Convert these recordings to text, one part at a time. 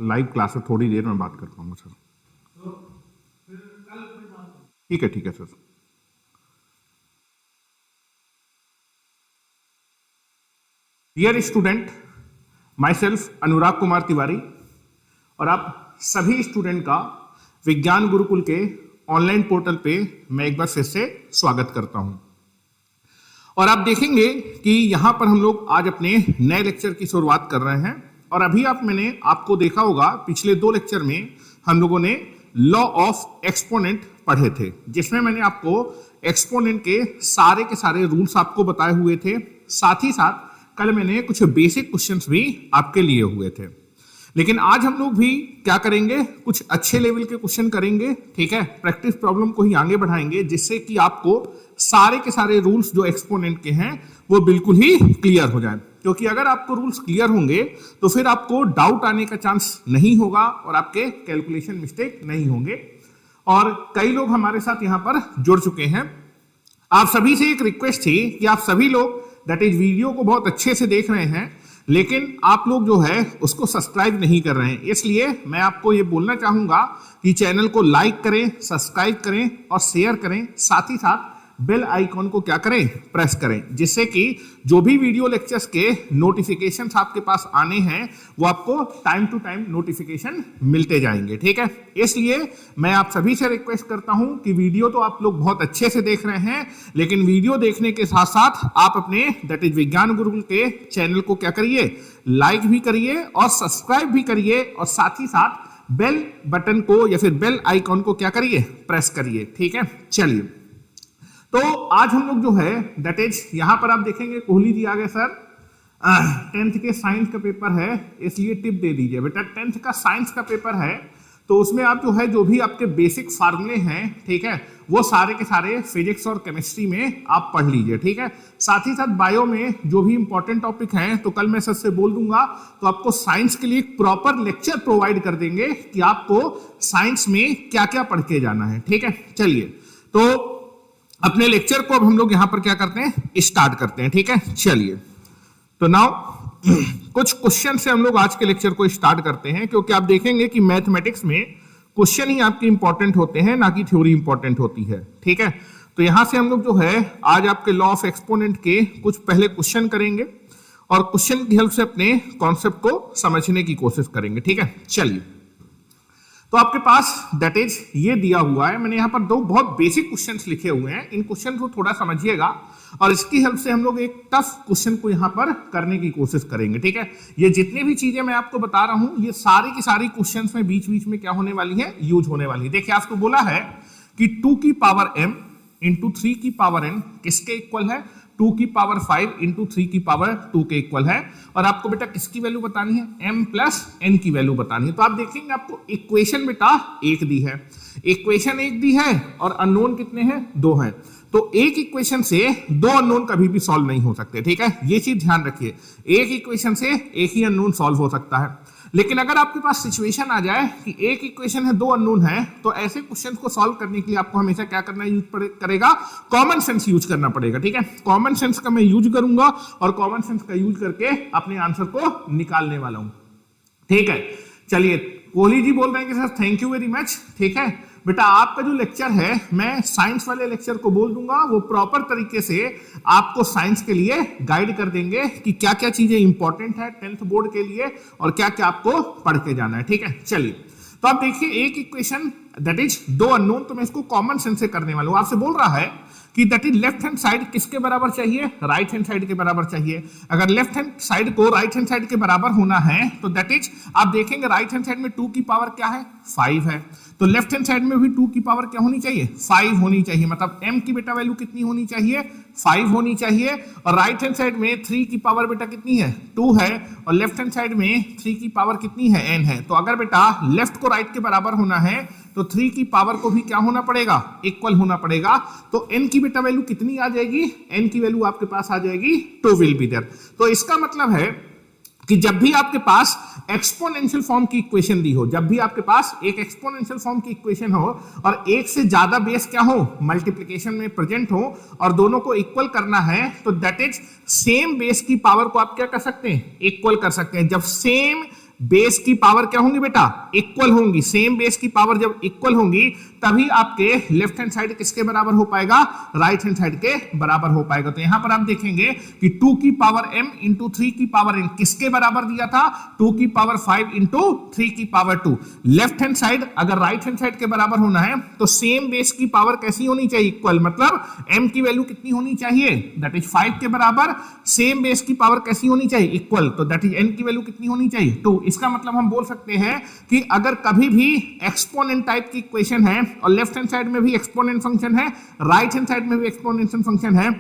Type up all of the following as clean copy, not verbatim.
Live class है, थोड़ी देर में बात कर पाऊंगा सर। ठीक है sir. Dear student, myself Anurag Kumar Tiwari और आप सभी स्टूडेंट का विज्ञान गुरुकुल के ऑनलाइन पोर्टल पे मैं एक बार फिर से स्वागत करता हूं। और आप देखेंगे कि यहां पर हम लोग आज अपने नए लेक्चर की शुरुआत कर रहे हैं। और अभी मैंने आपको देखा होगा पिछले 2 लेक्चर में हम लोगों ने लॉ ऑफ एक्सपोनेंट पढ़े थे, जिसमें मैंने आपको एक्सपोनेंट के सारे रूल्स आपको बताए हुए थे। साथ ही साथ कल मैंने कुछ बेसिक क्वेश्चंस भी आपके लिए हुए थे। लेकिन आज हम लोग भी क्या करेंगे, कुछ अच्छे लेवल के क्वेश्चन करेंगे। ठीक है, प्रैक्टिस प्रॉब्लम को ही आगे बढ़ाएंगे, जिससे कि आपको सारे के सारे रूल्स जो एक्सपोनेंट के हैं वो बिल्कुल ही क्लियर हो जाए। क्योंकि अगर आपको रूल्स क्लियर होंगे तो फिर आपको डाउट आने का चांस नहीं होगा और आपके कैलकुलेशन मिस्टेक नहीं होंगे। और कई लोग हमारे साथ यहां पर जुड़ चुके हैं। आप सभी से एक रिक्वेस्ट थी कि आप सभी लोग दैट इज वीडियो को बहुत अच्छे से देख रहे हैं, लेकिन आप लोग जो है उसको सब्सक्राइब नहीं कर रहे हैं। इसलिए मैं आपको ये बोलना चाहूंगा कि चैनल को लाइक करें, सब्सक्राइब करें और शेयर करें। साथ ही साथ बेल आइकॉन को क्या करें, प्रेस करें, जिससे कि जो भी वीडियो लेक्चर्स के नोटिफिकेशंस आपके पास आने हैं वो आपको टाइम टू टाइम नोटिफिकेशन मिलते जाएंगे। ठीक है, इसलिए मैं आप सभी से रिक्वेस्ट करता हूं कि वीडियो तो आप लोग बहुत अच्छे से देख रहे हैं, लेकिन वीडियो देखने के साथ साथ आप अपने दैट इज विज्ञान गुरुकुल के चैनल को क्या करिए, लाइक भी करिए और सब्सक्राइब भी करिए। और साथ ही साथ बेल बटन को या फिर बेल आइकॉन को क्या करिए, प्रेस करिए। ठीक है, चलिए तो आज हम लोग जो है दैट इज यहां पर आप देखेंगे कोहली जी आ गए सर। 10th के साइंस का पेपर है, इसलिए टिप दे दीजिए बेटा। 10th का साइंस का पेपर है तो उसमें आप जो है जो भी आपके बेसिक फार्मूले हैं, ठीक है, वो सारे के सारे फिजिक्स और केमिस्ट्री में आप पढ़ लीजिए। ठीक है, साथ ही साथ बायो में जो भी इंपॉर्टेंट टॉपिक हैं तो कल मैं सर से बोल दूंगा, तो आपको साइंस के लिए एक प्रॉपर लेक्चर प्रोवाइड कर देंगे कि आपको साइंस में क्या क्या पढ़ के जाना है। ठीक है, चलिए तो अपने लेक्चर को अब हम लोग यहां पर क्या करते हैं, स्टार्ट करते हैं। ठीक है, चलिए तो नाउ कुछ क्वेश्चन से हम लोग आज के लेक्चर को स्टार्ट करते हैं, क्योंकि आप देखेंगे कि मैथमेटिक्स में क्वेश्चन ही आपके इंपॉर्टेंट होते हैं, ना कि थ्योरी इंपॉर्टेंट होती है। ठीक है, तो यहां से हम लोग जो है आज आपके लॉ ऑफ एक्सपोनेंट के कुछ पहले क्वेश्चन करेंगे और क्वेश्चन की हेल्प से अपने कॉन्सेप्ट को समझने की कोशिश करेंगे। ठीक है, चलिए तो आपके पास दैट इज ये दिया हुआ है। मैंने यहां पर 2 बहुत बेसिक क्वेश्चंस लिखे हुए हैं, इन क्वेश्चन को थोड़ा समझिएगा और इसकी हेल्प से हम लोग एक टफ क्वेश्चन को यहां पर करने की कोशिश करेंगे। ठीक है, ये जितनी भी चीजें मैं आपको बता रहा हूं ये सारी की सारी क्वेश्चंस में बीच बीच में क्या होने वाली है, यूज होने वाली है। देखिए आपको बोला है कि 2 की पावर m इंटू 3 की पावर n किसके इक्वल है, 2 की पावर 5 इंटू 3 की पावर 2 के इक्वल है। और आपको बेटा किसकी वैल्यू बतानी है, m प्लस n की वैल्यू बतानी है। तो आप देखेंगे आपको इक्वेशन बेटा 1 दी है, इक्वेशन 1 दी है और अननोन कितने हैं, 2 हैं। तो एक इक्वेशन से 2 अननोन कभी भी सॉल्व नहीं हो सकते। ठीक है, ये चीज ध्यान रखिए, एक इक्वेशन से एक ही अननोन सॉल्व हो सकता है। लेकिन अगर आपके पास सिचुएशन आ जाए कि एक इक्वेशन है 2 अननोन है, तो ऐसे क्वेश्चन को सॉल्व करने के लिए आपको हमेशा क्या करना यूज करेगा, कॉमन सेंस यूज करना पड़ेगा। ठीक है, कॉमन सेंस का मैं यूज करूंगा और कॉमन सेंस का यूज करके अपने आंसर को निकालने वाला हूं। ठीक है, चलिए कोहली जी बोल रहे हैं कि sir thank you very much. ठीक है बेटा, आपका जो लेक्चर है मैं साइंस वाले लेक्चर को बोल दूंगा, वो प्रॉपर तरीके से आपको साइंस के लिए गाइड कर देंगे कि क्या क्या चीजें इंपॉर्टेंट है 10th बोर्ड के लिए और क्या क्या आपको पढ़ के जाना है। ठीक है, चलिए तो आप देखिए एक इक्वेशन दैट इज 2 अननोन, तो मैं इसको कॉमन सेंस से करने वाला हूं। आपसे बोल रहा है कि that is left hand side किसके बराबर चाहिए, राइट हैंड साइड के बराबर चाहिए। अगर लेफ्ट हैंड साइड को राइट हैंड साइड के बराबर होना है तो दैट इज आप देखेंगे राइट हैंड साइड में 2 की पावर क्या है, 5 है, तो लेफ्ट हैंड साइड में भी 2 की पावर क्या होनी चाहिए, 5 होनी चाहिए। मतलब m की बेटा वैल्यू कितनी होनी चाहिए, 5 होनी चाहिए। और राइट हैंड साइड में 3 की पावर बेटा कितनी है, 2 है, और लेफ्ट हैंड साइड में 3 की पावर कितनी है, n है। तो अगर बेटा लेफ्ट को राइट के बराबर होना है तो 3 की पावर को भी क्या होना पड़ेगा, इक्वल होना पड़ेगा। तो n की बेटा वैल्यू कितनी आ जाएगी, n की वैल्यू आपके पास आ जाएगी 2 विल बी देयर। तो इसका मतलब है कि जब भी आपके पास एक्सपोनेंशियल फॉर्म की इक्वेशन दी हो, जब भी आपके पास एक एक्सपोनेंशियल फॉर्म की इक्वेशन हो और एक से ज्यादा बेस क्या हो, मल्टीप्लिकेशन में प्रेजेंट हो और दोनों को इक्वल करना है, तो दैट इज सेम बेस की पावर को आप क्या कर सकते हैं, इक्वल कर सकते हैं। जब सेम बेस की पावर क्या होंगी बेटा, इक्वल होंगी। सेम बेस की पावर जब इक्वल होंगी तभी आपके लेफ्ट हैंड साइड किसके बराबर हो पाएगा, राइट हैंड साइड के बराबर हो पाएगा। तो यहां पर आप देखेंगे कि 2 की पावर m इंटू 3 की पावर n किसके बराबर दिया था, 2 की पावर 5 इंटू 3 की पावर 2। लेफ्ट हैंड साइड अगर राइट हैंड साइड के बराबर होना है तो सेम बेस की पावर कैसी होनी चाहिए, इक्वल। मतलब m की वैल्यू कितनी होनी चाहिए, दैट इज 5 के बराबर। सेम बेस की पावर कैसी होनी चाहिए, इक्वल, तो दैट इज n की वैल्यू कितनी होनी चाहिए, 2। इसका मतलब हम बोल सकते हैं कि अगर कभी भी एक्सपोनेंट टाइप की इक्वेशन है और लेफ्ट हैंड साइड में भी एक्सपोनेंट फंक्शन है, राइट हैंड साइड में भी एक्सपोनेंशियल फंक्शन है,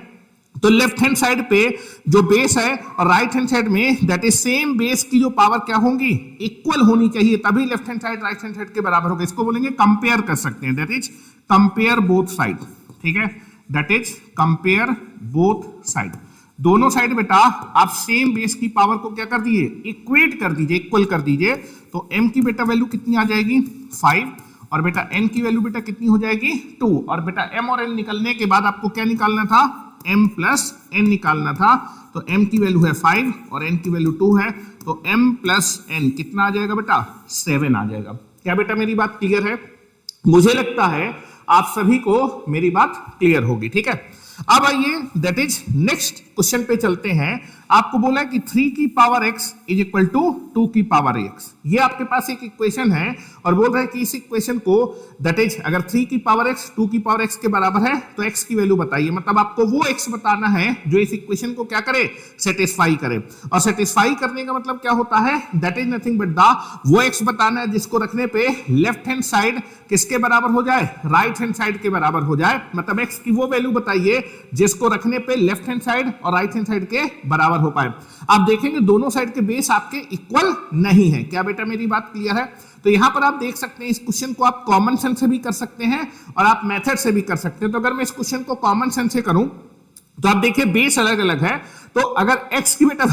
तो लेफ्ट हैंड साइड पे जो बेस है और राइट हैंड साइड में दैट इज सेम बेस की जो पावर क्या होंगी, इक्वल होनी चाहिए, तभी left hand side right hand side के बराबर होगा। इसको बोलेंगे कंपेयर कर सकते हैं, that is compare both side. ठीक है, that is compare both side. दोनों साइड बेटा आप सेम बेस की पावर को क्या कर दीजिए, इक्वेट कर दीजिए, इक्वल कर दीजिए। तो m की बेटा वैल्यू कितनी आ जाएगी, 5, और बेटा n की वैल्यू बेटा कितनी हो जाएगी, 2। और बेटा m और n निकलने के बाद आपको क्या निकालना था, m प्लस n निकालना था। तो m की वैल्यू है 5 और n की वैल्यू 2 है, तो m प्लस n कितना आ जाएगा बेटा, 7 आ जाएगा। क्या बेटा मेरी बात क्लियर है? मुझे लगता है आप सभी को मेरी बात क्लियर होगी। ठीक है, अब आइए दैट इज नेक्स्ट क्वेश्चन पे चलते हैं। आपको बोला है कि 3 की power x is equal to 2 की पावर x। ये आपके पास एक इक्वेशन है और बोल रहा है कि इस इक्वेशन को दैट इज अगर 3 की पावर x 2 की पावर x के बराबर है तो x की वैल्यू बताइए। मतलब आपको वो x बताना है जो इस इक्वेशन को क्या करे, सेटिस्फाई करे। और सेटिस्फाई करने का मतलब क्या होता है, that is nothing but the वो x बताना है जिसको रखने पे लेफ्ट हैंड साइड किसके बराबर हो जाए, राइट हैंड साइड के बराबर हो जाए। मतलब x की वो वैल्यू बताइए जिसको रखने पे लेफ्ट हैंड साइड और राइट हैंड साइड के बराबर हो पाए। आप देखेंगे दोनों साइड के बेस आपके इक्वल नहीं है। क्या बेटा मेरी बात क्लियर है? तो यहां पर आप देख सकते हैं इस क्वेश्चन को आप कॉमन सेंस से भी कर सकते हैं और आप मेथड से भी कर सकते हैं। तो अगर मैं इस क्वेश्चन को कॉमन सेंस से करूं तो आप देखिए बेस अलग अलग है, तो अगर x की बेटा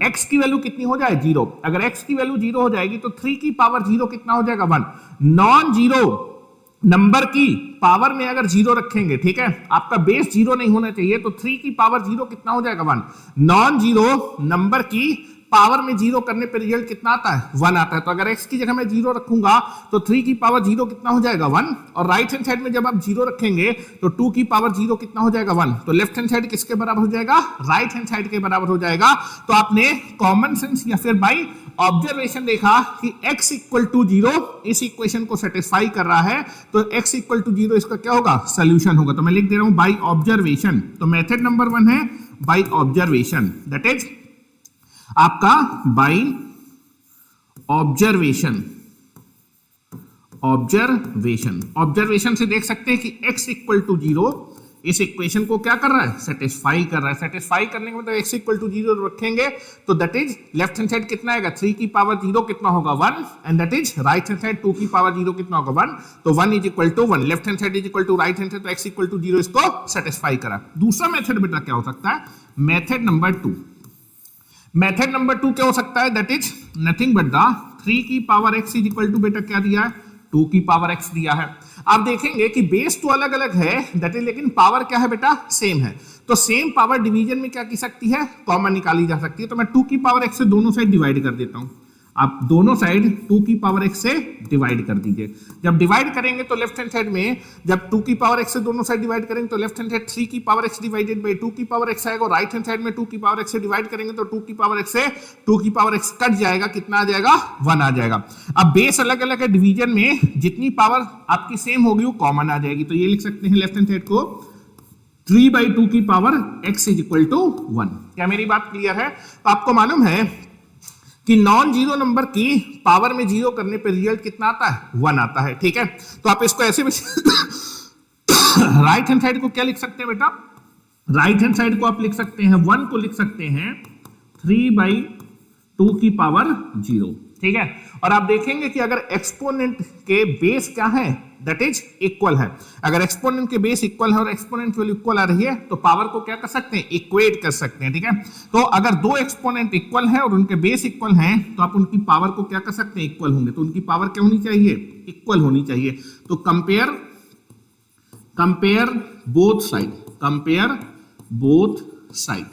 x की वैल्यू कितनी हो जाए, 0। अगर x की वैल्यू 0 हो जाएगी तो 3 की पावर 0 कितना हो जाएगा, 1। नॉन जीरो नंबर की पावर में अगर 0 रखेंगे, ठीक है, आपका बेस 0 नहीं होना चाहिए, तो 3 की पावर 0 कितना हो जाएगा, 1। नॉन जीरो नंबर की पावर में 0 करने पे रिजल्ट कितना आता है, 1 आता है। तो अगर x की जगह मैं 0 रखूंगा तो 3 की पावर 0 कितना हो जाएगा, 1। और राइट हैंड साइड में जब आप 0 रखेंगे तो 2 की पावर 0 कितना हो जाएगा, 1। तो लेफ्ट हैंड साइड किसके बराबर हो जाएगा, राइट हैंड साइड के बराबर हो जाएगा। तो आपने कॉमन सेंस या फिर बाई ऑब्जर्वेशन देखा कि x इक्वल टू 0 इस इक्वेशन को सेटिस्फाई कर रहा है, तो x इक्वल टू 0 इसका क्या होगा, सोल्यूशन होगा। तो मैं लिख दे रहा हूं बाई ऑब्जर्वेशन। तो मेथड नंबर 1 है बाई ऑब्जर्वेशन, दैट इज आपका बाई ऑब्जर्वेशन। ऑब्जर्वेशन से देख सकते हैं कि x इक्वल टू 0 इस इक्वेशन को क्या कर रहा है, सेटिस्फाई कर रहा है। सेटिस्फाई करने के मतलब x इक्वल टू 0 रखेंगे तो that is left hand side कितना आएगा, 3 की पावर 0 कितना होगा, 1। And that is right hand side 2 की पावर 0 कितना होगा, 1। तो 1 is equal to 1, left hand side is equal to right hand side, तो x इक्वल टू 0 इसको सेटिस्फाई करा। दूसरा मेथड बेटा क्या हो सकता है, मेथड नंबर 2। मेथड नंबर 2 क्या हो सकता है, that is nothing but the 3 की power x is equal to बेटा क्या दिया है, 2 की पावर x दिया है। आप देखेंगे कि बेस तो अलग अलग है दैट इज, लेकिन पावर क्या है बेटा, सेम है। तो सेम पावर डिवीजन में क्या की सकती है, कॉमन निकाली जा सकती है। तो मैं 2 की पावर x से दोनों साइड डिवाइड कर देता हूं। आप दोनों साइड 2 की पावर x से डिवाइड कर दीजिए। जब डिवाइड करेंगे तो लेफ्ट हैंड साइड में जब 2 की पावर x से दोनों साइड डिवाइड करेंगे तो लेफ्ट हैंड साइड 3 की पावर x डिवाइडेड बाय 2 की पावर x आएगा। राइट हैंड साइड में 2 की पावर x से डिवाइड करेंगे तो 2 की पावर x से 2 की पावर x कट जाएगा, कितना आ जाएगा, 1 आ जाएगा। अब बेस अलग अलग है, डिवीजन में जितनी पावर आपकी सेम होगी वो कॉमन आ जाएगी। तो ये लिख सकते हैं लेफ्ट हैंड साइड को 3/2 की power x is equal to 1। क्या मेरी बात क्लियर है? तो आपको मालूम है कि नॉन जीरो नंबर की पावर में 0 करने पे रिजल्ट कितना आता है, 1 आता है। ठीक है, तो आप इसको ऐसे राइट हैंड साइड को क्या लिख सकते हैं बेटा, राइट हैंड साइड को आप लिख सकते हैं 1 को लिख सकते हैं 3/2 की पावर 0। ठीक है, और आप देखेंगे कि अगर एक्सपोनेंट के बेस क्या है, दैट इज इक्वल है। अगर एक्सपोनेंट के बेस इक्वल है और एक्सपोनेंट की वैल्यू इक्वल आ रही है तो पावर को क्या कर सकते हैं, इक्वेट कर सकते हैं। ठीक है, तो अगर दो एक्सपोनेंट इक्वल है और उनके बेस इक्वल हैं तो आप उनकी पावर को क्या कर सकते हैं, इक्वल होंगे। तो उनकी पावर क्या होनी चाहिए, इक्वल होनी चाहिए। तो compare both side, compare both side.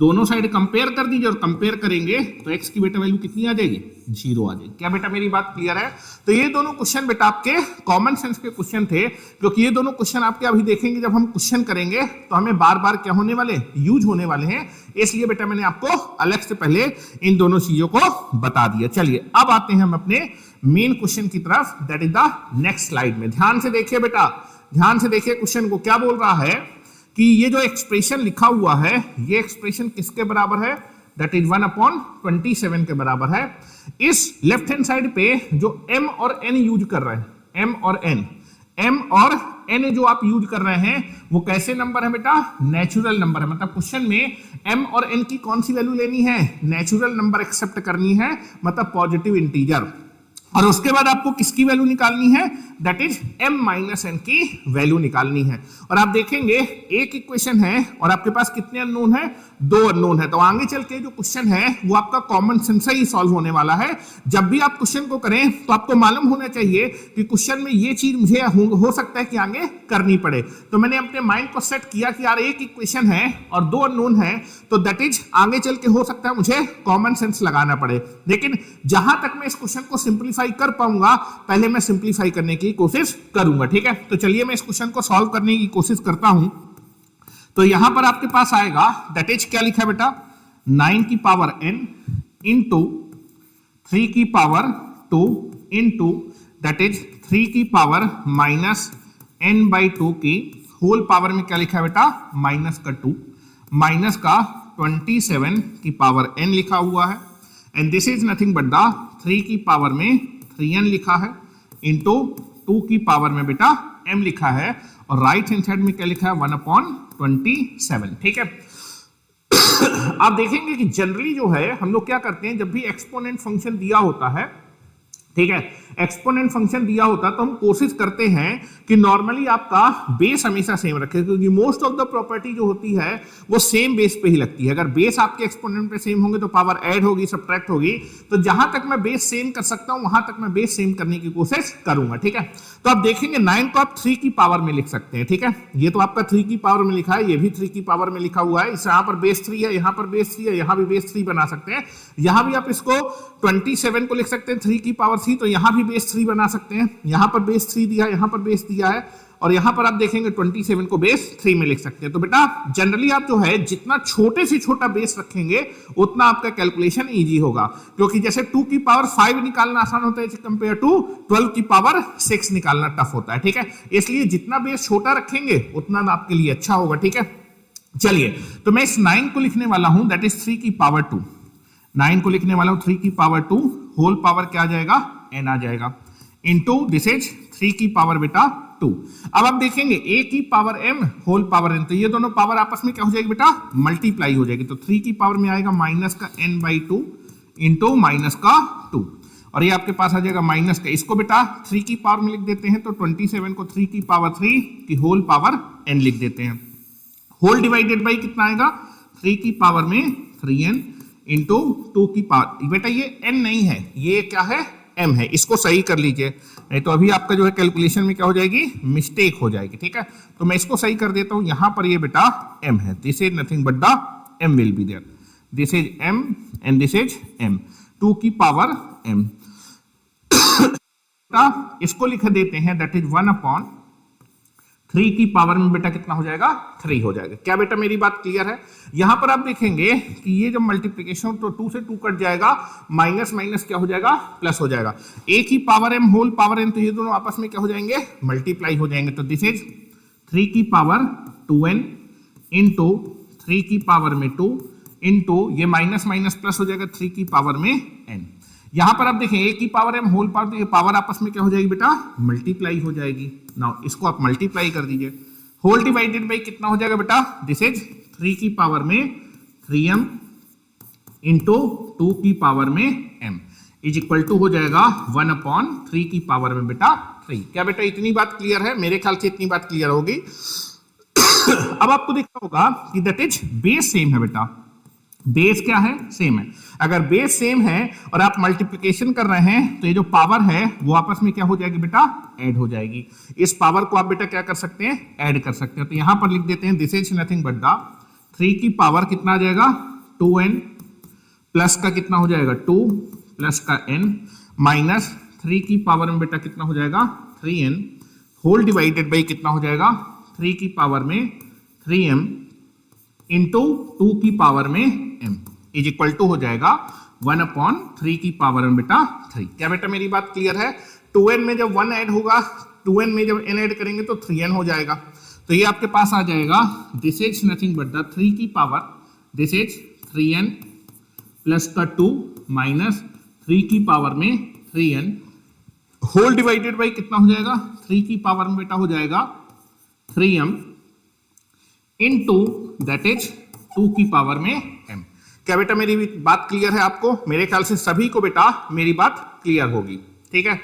दोनों साइड कंपेयर कर दीजिए और कंपेयर करेंगे तो x की बेटा वैल्यू कितनी आ जाएगी, 0 आ जाएगी। क्या बेटा मेरी बात क्लियर है? तो ये दोनों क्वेश्चन बेटा आपके कॉमन सेंस के क्वेश्चन थे, क्योंकि ये दोनों क्वेश्चन आपके अभी देखेंगे जब हम क्वेश्चन करेंगे तो हमें बार बार क्या होने वाले, यूज होने वाले हैं, इसलिए बेटा मैंने आपको अलग से पहले इन दोनों चीजों को बता दिया। चलिए अब आते हैं हम अपने मेन क्वेश्चन की तरफ, that is the next slide में। ध्यान से देखिए बेटा, ध्यान से देखिए क्वेश्चन को। क्या बोल रहा है कि ये जो एक्सप्रेशन लिखा हुआ है, ये एक्सप्रेशन किसके बराबर है, दैट इज 1/27 के बराबर है। इस लेफ्ट हैंड साइड पे जो m और n यूज कर रहे हैं, m और n जो आप यूज कर रहे हैं वो कैसे नंबर है बेटा, नेचुरल नंबर है। मतलब क्वेश्चन में m और n की कौन सी वैल्यू लेनी है, नेचुरल नंबर एक्सेप्ट करनी है, मतलब पॉजिटिव इंटीजर। और उसके बाद आपको किसकी वैल्यू निकालनी है, that is m minus n की वैल्यू निकालनी है। और आप देखेंगे एक इक्वेशन है और आपके पास कितने अननोन है, 2 अननोन है। तो आगे चल के जो क्वेश्चन है वो आपका कॉमन सेंस से ही सॉल्व होने वाला है। जब भी आप क्वेश्चन को करें तो आपको मालूम होना चाहिए कि क्वेश्चन में ये चीज मुझे हो सकता है कि आगे करनी पड़े। तो मैंने अपने माइंड को सेट किया कि यार एक इक्वेशन है और 2 अननोन है, तो दैट इज आगे चल के हो सकता है मुझे कॉमन सेंस लगाना पड़े। लेकिन जहां तक मैं इस क्वेश्चन को सिंप्लीफाई कर पाऊंगा, पहले मैं सिंप्लीफाई करने की कोशिश करूंगा। ठीक है, तो चलिए मैं इस क्वेश्चन को सॉल्व करने की कोशिश करता हूं। तो यहां पर आपके पास आएगा, दैट इज क्या लिखा है बेटा, 9 की पावर n इंटू 3 की पावर 2 इंटू दैट इज 3 की पावर माइनस n/2 की होल पावर में क्या लिखा है बेटा, माइनस का 2, माइनस का 27 की पावर n लिखा हुआ है। And this is nothing but the 3 की पावर में 3n लिखा है इंटू 2 की पावर में बेटा m लिखा है, और राइट हैंड साइड में क्या लिखा है, 1/27। ठीक है, आप देखेंगे कि जनरली जो है हम लोग क्या करते हैं, जब भी एक्सपोनेंट फंक्शन दिया होता है, ठीक है, एक्सपोनेंट फंक्शन दिया होता है तो हम कोशिश करते हैं कि नॉर्मली आपका बेस हमेशा सेम रखे, क्योंकि मोस्ट ऑफ द प्रॉपर्टी जो होती है वो सेम बेस पे ही लगती है। अगर बेस आपके एक्सपोनेंट पे सेम होंगे तो पावर ऐड होगी, सब्ट्रैक्ट होगी। तो जहां तक मैं बेस सेम कर सकता हूं वहां तक मैं बेस सेम करने की कोशिश करूंगा। ठीक है, तो आप देखेंगे 9 को आप 3 की पावर में लिख सकते हैं। ठीक है, ये तो आपका 3 की पावर में लिखा है, ये भी 3 की पावर में लिखा हुआ है। इस यहाँ पर बेस 3 है, यहाँ पर बेस 3 है, यहाँ भी बेस 3 बना सकते हैं। यहाँ भी आप इसको 27 को लिख सकते हैं 3 की पावर 3, तो यहाँ भी बेस 3 बना सकते हैं। यहाँ पर बेस 3 दिया है, यहाँ पर बेस दिया है, और यहाँ पर आप देखेंगे 27 को बेस 3 में लिख सकते हैं। तो बेटा जनरली आप जो है जितना छोटे से छोटा बेस रखेंगे उतना आपका कैलकुलेशन इजी होगा, क्योंकि जैसे 2 की पावर 5 निकालना आसान होता है कंपेयर टू 12 की पावर 6 निकालना टफ होता है। ठीक है, इसलिए जितना बेस छोटा रखेंगे उतना आपके लिए अच्छा होगा। ठीक है, चलिए तो मैं इस 9 को लिखने वाला हूं, दैट इज 3 की पावर 2। 9 को लिखने वाला हूं 3 की पावर 2, होल पावर क्या आ जाएगा, n आ जाएगा, इंटू दिस इज 3 की पावर बेटा 2। अब आप देखेंगे a की power m whole power n, तो ये दोनों पावर आपस में क्या हो जाएगी बेटा, मल्टीप्लाई हो जाएगी। तो 3 की पावर में आएगा माइनस का n/2 इंटू माइनस का 2, और ये आपके पास आ जाएगा माइनस का, इसको बेटा 3 की पावर में लिख देते हैं, तो 27 को 3 की पावर 3 की होल पावर n लिख देते हैं। होल डिवाइडेड बाई कितना आएगा, 3 की पावर में 3n इंटू 2 की पावर, बेटा ये n नहीं है, ये क्या है, m है। इसको सही कर लीजिए, नहीं तो अभी आपका जो है कैलकुलेशन में क्या हो जाएगी, मिस्टेक हो जाएगी। ठीक है, तो मैं इसको सही कर देता हूं, यहां पर ये बेटा m है, this is nothing but the m will be there, this is m and this is m, 2 की पावर m। इसको लिख देते हैं, दैट इज 1/3 की पावर में बेटा कितना हो जाएगा, 3 हो जाएगा। क्या बेटा मेरी बात क्लियर है? यहां पर आप देखेंगे कि ये जब मल्टीप्लिकेशन तो 2 से 2 कट जाएगा, माइनस माइनस क्या हो जाएगा, प्लस हो जाएगा। a की power m whole power n, तो ये दोनों आपस में क्या हो जाएंगे, मल्टीप्लाई हो जाएंगे। तो दिस इज 3 की पावर 2n इंटू 3 की पावर में 2 इंटू ये माइनस माइनस प्लस हो जाएगा 3 की पावर में n। यहां पर आप देखें a की पावर m होल पावर, तो ये पावर आपस में क्या हो जाएगी बेटा, मल्टीप्लाई हो जाएगी। नाउ इसको आप मल्टीप्लाई कर दीजिए, होल डिवाइडेड बाई कितना हो जाएगा बेटा, दिस इज 3 की पावर में 3m इंटू 2 की पावर में m इज इक्वल टू हो जाएगा 1/3 की पावर में बेटा 3। क्या बेटा इतनी बात क्लियर है? मेरे ख्याल से इतनी बात क्लियर होगी। अब आपको देखना होगा कि दैट इज बेस सेम है बेटा, बेस क्या है, सेम है। अगर बेस सेम है और आप मल्टीप्लिकेशन कर रहे हैं तो ये जो पावर है वो आपस में क्या हो जाएगी बेटा, ऐड हो जाएगी। इस पावर को आप बेटा क्या कर सकते हैं, ऐड कर सकते हैं। तो यहां पर लिख देते हैं this is nothing but the 3 की पावर कितना आ जाएगा, 2n प्लस का कितना हो जाएगा 2 प्लस का n माइनस 3 की पावर में बेटा कितना हो जाएगा 3n होल डिवाइडेड बाई कितना हो जाएगा 3 की पावर में 3m इंटू 2 की पावर में m इज इक्वल टू हो जाएगा 1/3 की पावर में बेटा 3। क्या बेटा मेरी बात क्लियर है? 2n में जब 1 ऐड होगा 2n में जब n ऐड करेंगे तो 3n हो जाएगा। तो ये आपके पास आ जाएगा this is nothing but the 3 की power this is 3n plus का 2 माइनस 3 की पावर में 3n होल डिवाइडेड बाई कितना हो जाएगा 3 की पावर में बेटा हो जाएगा 3m इनटू दैट इज 2 की पावर में m। क्या बेटा मेरी बात क्लियर है आपको? मेरे ख्याल से सभी को बेटा मेरी बात क्लियर होगी। ठीक है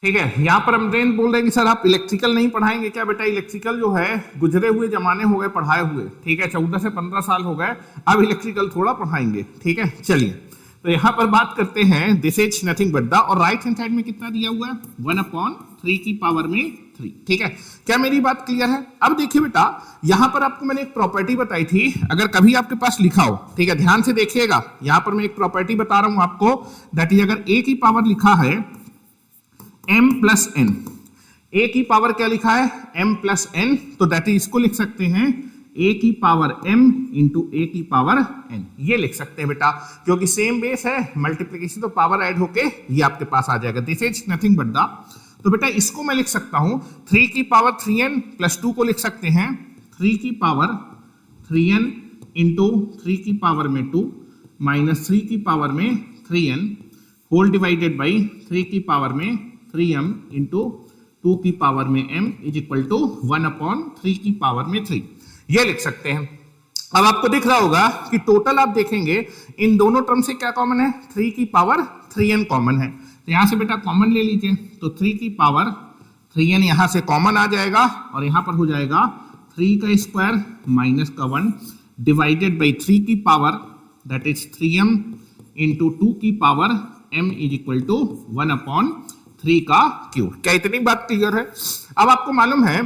ठीक है। यहां पर हम ट्रेन बोल रहे हैं कि सर आप इलेक्ट्रिकल नहीं पढ़ाएंगे क्या? बेटा इलेक्ट्रिकल जो है गुजरे हुए जमाने हो गए पढ़ाए हुए। ठीक है 14 से 15 साल हो गए, अब इलेक्ट्रिकल थोड़ा पढ़ाएंगे। ठीक है चलिए तो यहां पर बात करते हैं this is nothing but the और राइट हैंड साइड में कितना दिया हुआ है 1/3 की पावर में 3। ठीक है क्या मेरी बात क्लियर है? अब देखिए बेटा यहां पर आपको मैंने एक प्रॉपर्टी बताई थी, अगर कभी आपके पास लिखा हो, ठीक है ध्यान से देखिएगा, यहां पर मैं एक प्रॉपर्टी बता रहा हूं आपको दैट इज अगर a की पावर लिखा है m प्लस n, a की पावर क्या लिखा है m प्लस n, तो दैट इज इसको लिख सकते हैं a की पावर m इंटू a की पावर n, ये लिख सकते हैं बेटा क्योंकि सेम बेस है, मल्टीप्लीकेशन तो पावर ऐड होके ये आपके पास आ जाएगा this is nothing but the. तो बेटा इसको मैं लिख सकता हूं 3 की पावर 3n प्लस 2 को लिख सकते हैं 3 की पावर 3n इंटू 3 की पावर में 2 माइनस 3 की पावर में 3n होल डिवाइडेड बाई 3 की पावर में 3m इंटू 2 की पावर में m इज इक्वल टू 1/3 की पावर में 3, ये लिख सकते हैं। अब आपको दिख रहा होगा कि टोटल आप देखेंगे इन दोनों टर्म से क्या कॉमन है 3 की पावर 3n कॉमन है, तो यहां से बेटा कॉमन ले लीजिए तो 3 की पावर 3n यहां से कॉमन आ जाएगा और यहां पर हो जाएगा 3 का स्क्वायर माइनस का 1 डिवाइडेड बाई 3 की power that is 3m into 2 की power m is equal to 1/3 का क्यूब। क्या इतनी बात क्लियर है? अब आपको मालूम है